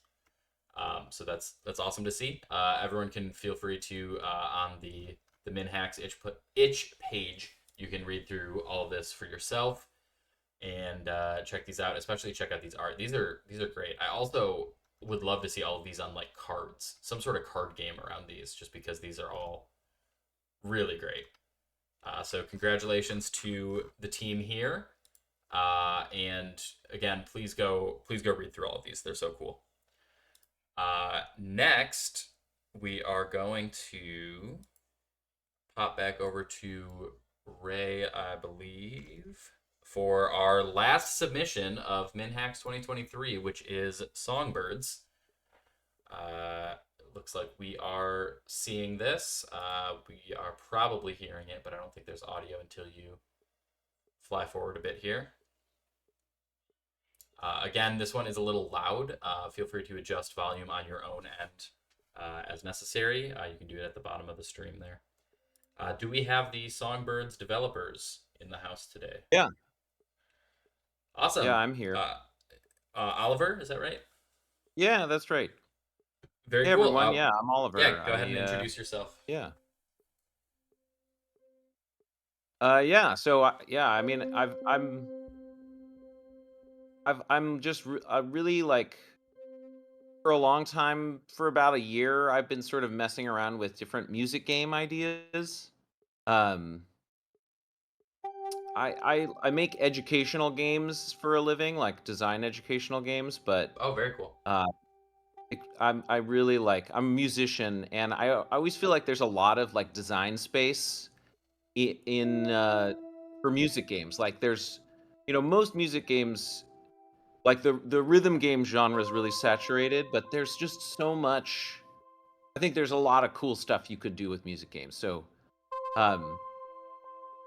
So that's awesome to see. Everyone can feel free to on the MinnHax itch page. You can read through all of this for yourself and check these out. Especially check out these art. These are great. I also would love to see all of these on like cards, some sort of card game around these, just because these are all really great. So congratulations to the team here. And again, please go read through all of these. They're so cool. Next, we are going to pop back over to Ray, I believe, for our last submission of MinnHax 2023, which is Songbirds. Looks like we are seeing this. We are probably hearing it, but I don't think there's audio until you fly forward a bit here. Again, this one is a little loud. Feel free to adjust volume on your own end as necessary. You can do it at the bottom of the stream there. Do we have the Songbirds developers in the house today? Yeah. Awesome. Yeah, I'm here. Oliver, is that right? Yeah, that's right. Very hey, cool. Everyone. Yeah, I'm Oliver. Yeah, go ahead and introduce yourself. Yeah. Yeah. So yeah, I mean, I'm just really like, for a long time, for about a year, I've been sort of messing around with different music game ideas. I make educational games for a living, like design educational games, but oh, very cool. I'm a musician, and I always feel like there's a lot of like design space in for music games. Like there's, most music games, like the rhythm game genre is really saturated, but there's just so much. I think there's a lot of cool stuff you could do with music games. So,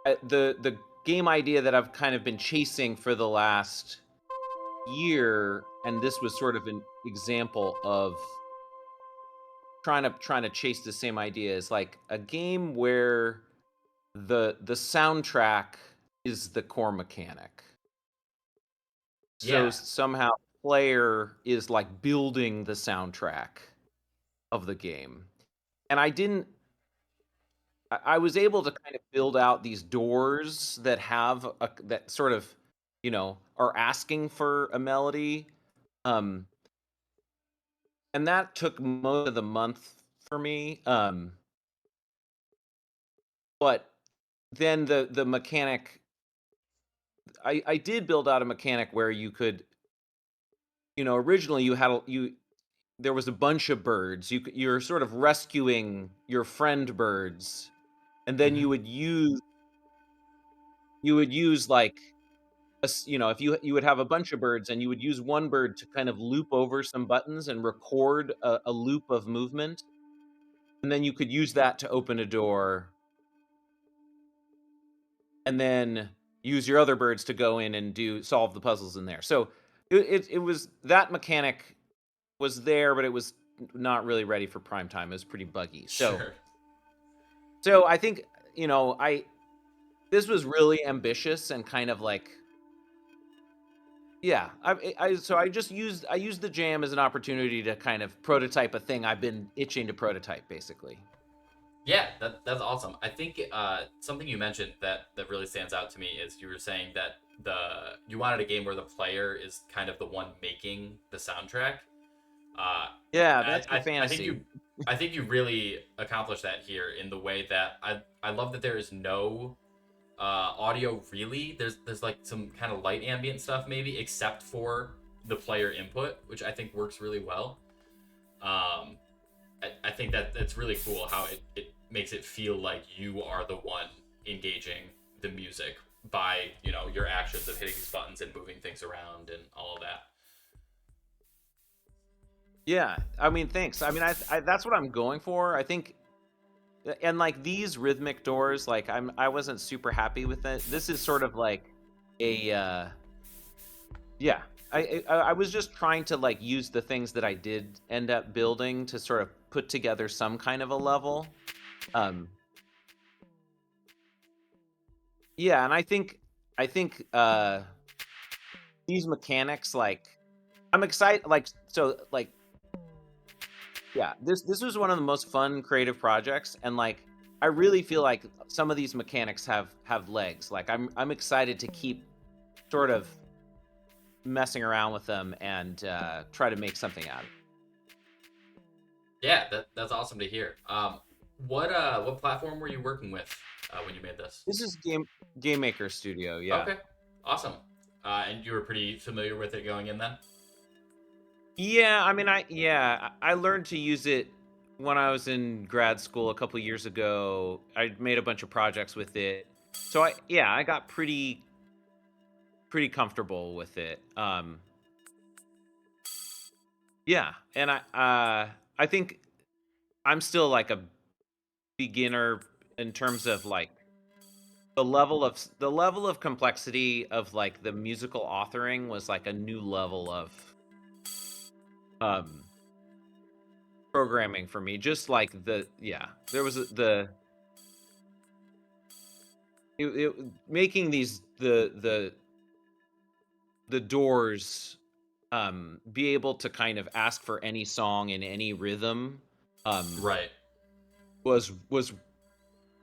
the game idea that I've kind of been chasing for the last year, and this was sort of an example of trying to chase the same idea, is like a game where the soundtrack is the core mechanic. So somehow player is like building the soundtrack of the game. And I was able to kind of build out these doors that have that sort of, are asking for a melody. And that took most of the month for me. But then the mechanic, I did build out a mechanic where you could, originally there was a bunch of birds. You're sort of rescuing your friend birds, and then you would use like if you would have a bunch of birds, and you would use one bird to kind of loop over some buttons and record a loop of movement, and then you could use that to open a door, and then use your other birds to go in and solve the puzzles in there. So it was, that mechanic was there, but it was not really ready for prime time. It was pretty buggy. So I think, this was really ambitious and kind of like, yeah. So I used the jam as an opportunity to kind of prototype a thing I've been itching to prototype, basically. Yeah, that's awesome. I think something you mentioned that really stands out to me is you were saying that you wanted a game where the player is kind of the one making the soundtrack. Yeah, that's the fantasy. I think you really accomplished that here in the way that I love that there is no audio really. There's like some kind of light ambient stuff maybe, except for the player input, which I think works really well. I think that's really cool how it makes it feel like you are the one engaging the music by, your actions of hitting these buttons and moving things around and all of that. Yeah, I mean, thanks. I mean, I that's what I'm going for. I think, and like these rhythmic doors, like I wasn't super happy with it. This is sort of like a, yeah. I was just trying to like use the things that I did end up building to sort of put together some kind of a level. Yeah, and I think these mechanics, like, I'm excited. Yeah, this was one of the most fun creative projects, and like I really feel like some of these mechanics have legs. Like I'm excited to keep sort of messing around with them and try to make something out of it. Yeah, that's awesome to hear. What platform were you working with when you made this? This is Game Maker Studio. Yeah. Okay, awesome. And you were pretty familiar with it going in then? Yeah, I mean, I learned to use it when I was in grad school a couple years ago. I made a bunch of projects with it, so I got pretty comfortable with it. Yeah, and I think I'm still like a beginner in terms of like the level of complexity of like the musical authoring was like a new level of programming for me. Just like there was making these the doors be able to kind of ask for any song in any rhythm Right. was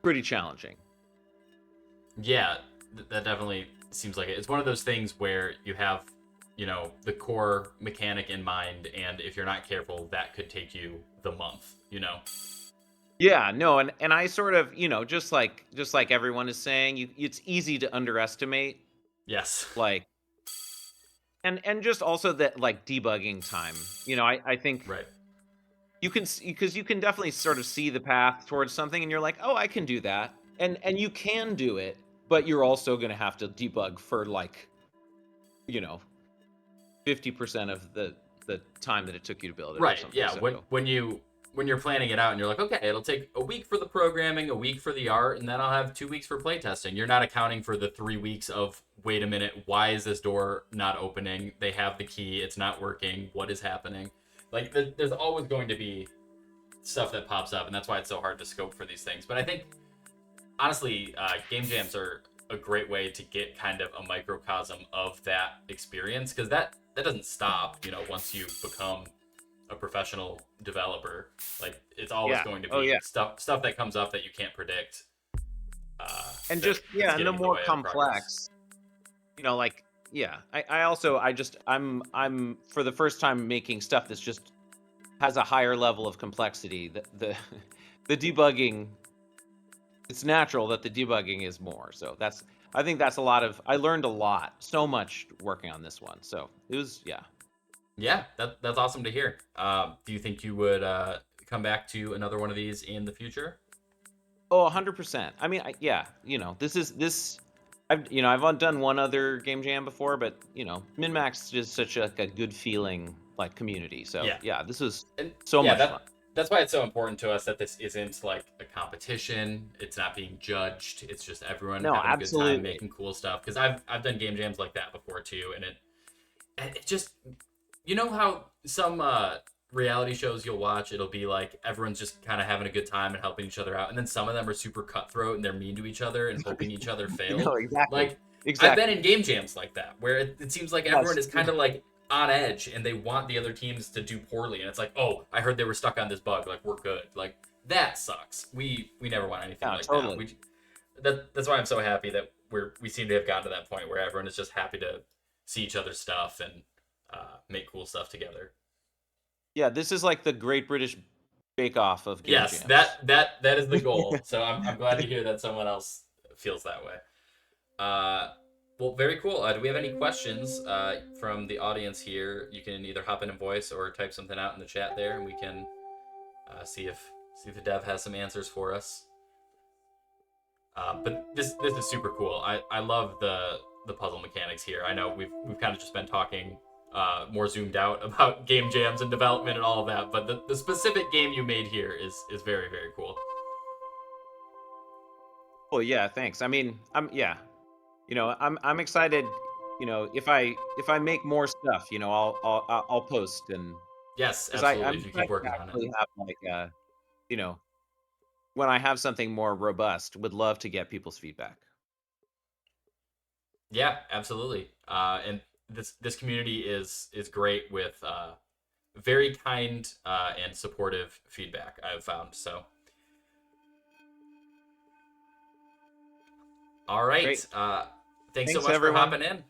pretty challenging. Yeah, that definitely seems like it. It's one of those things where you have, the core mechanic in mind, and if you're not careful, that could take you the month, Yeah, no, and I sort of, just like everyone is saying, it's easy to underestimate, Yes. like, and just also that like debugging time. I think Right. you can, because you can definitely sort of see the path towards something, and you're like, oh, I can do that, and you can do it, but you're also going to have to debug for like, 50% of the time that it took you to build it. Right. Or something. Yeah. So, When you're planning it out and you're like, okay, it'll take a week for the programming, a week for the art, and then I'll have 2 weeks for playtesting. You're not accounting for the 3 weeks of, wait a minute, why is this door not opening? They have the key, it's not working. What is happening? Like, there's always going to be stuff that pops up, and that's why it's so hard to scope for these things. But I think, honestly, game jams are a great way to get kind of a microcosm of that experience, because that doesn't stop, once you become a professional developer. Like, it's always going to be stuff that comes up that you can't predict. And just and the more complex, I'm for the first time making stuff that's just has a higher level of complexity. The debugging, it's natural that the debugging is more. So I think that's I learned a lot, so much working on this one. So it was Yeah, that's awesome to hear. Do you think you would come back to another one of these in the future? Oh, 100%. I mean, I've done one other game jam before, but MinnHax is such a good feeling like community. So this was so much fun. That's why it's so important to us that this isn't like a competition. It's not being judged. It's just everyone having a good time making cool stuff. Because I've done game jams like that before too, and it just, how some reality shows you'll watch, it'll be like everyone's just kind of having a good time and helping each other out, and then some of them are super cutthroat and they're mean to each other and hoping each other fail. No, exactly. I've been in game jams like that where it seems like everyone is kind of like on edge and they want the other teams to do poorly, and it's like, oh, I heard they were stuck on this bug, like, we're good. Like, that sucks. We never want anything like that. That's why I'm so happy that we seem to have gotten to that point where everyone is just happy to see each other's stuff and make cool stuff together. Yeah, this is like the Great British Bake Off of game jams. that is the goal. So I'm glad to hear that someone else feels that way. Well, very cool. Do we have any questions from the audience here? You can either hop in and voice or type something out in the chat there, and we can see if the dev has some answers for us. But this is super cool. I love the puzzle mechanics here. I know we've kind of just been talking more zoomed out about game jams and development and all of that, but the specific game you made here is very, very cool. Well, yeah, thanks. I mean, I'm excited. If I make more stuff, I'll post, and yes, absolutely. If you keep working on it, have like when I have something more robust, would love to get people's feedback. Yeah, absolutely. And this community is great with very kind and supportive feedback, I've found. So, all right. Great. Thanks so Thanks, much everyone. for hopping in.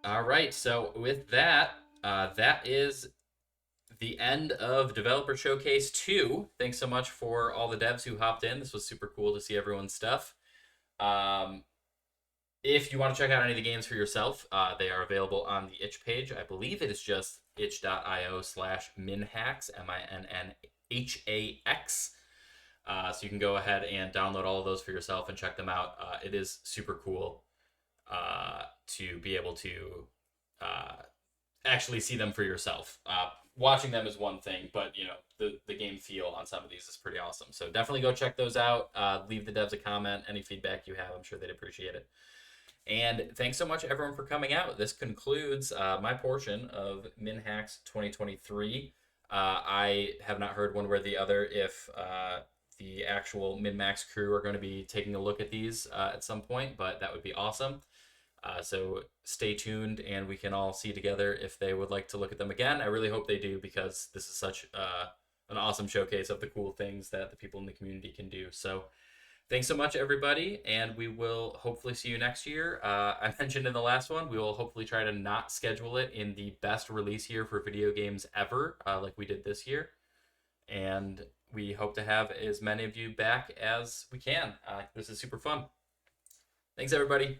All right. So with that, that is the end of Developer Showcase 2. Thanks so much for all the devs who hopped in. This was super cool to see everyone's stuff. If you want to check out any of the games for yourself, they are available on the itch page. I believe it is just itch.io/MinnHax, MinnHax. So you can go ahead and download all of those for yourself and check them out. It is super cool to be able to actually see them for yourself. Watching them is one thing, but the game feel on some of these is pretty awesome. So definitely go check those out. Leave the devs a comment, any feedback you have. I'm sure they'd appreciate it. And thanks so much, everyone, for coming out. This concludes my portion of MinnHax 2023. I have not heard one way or the other if the actual MinnMax crew are going to be taking a look at these at some point, but that would be awesome. So stay tuned, and we can all see together if they would like to look at them again. I really hope they do, because this is such an awesome showcase of the cool things that the people in the community can do. So thanks so much, everybody, and we will hopefully see you next year. I mentioned in the last one, we will hopefully try to not schedule it in the best release year for video games ever, like we did this year. And we hope to have as many of you back as we can. This is super fun. Thanks, everybody.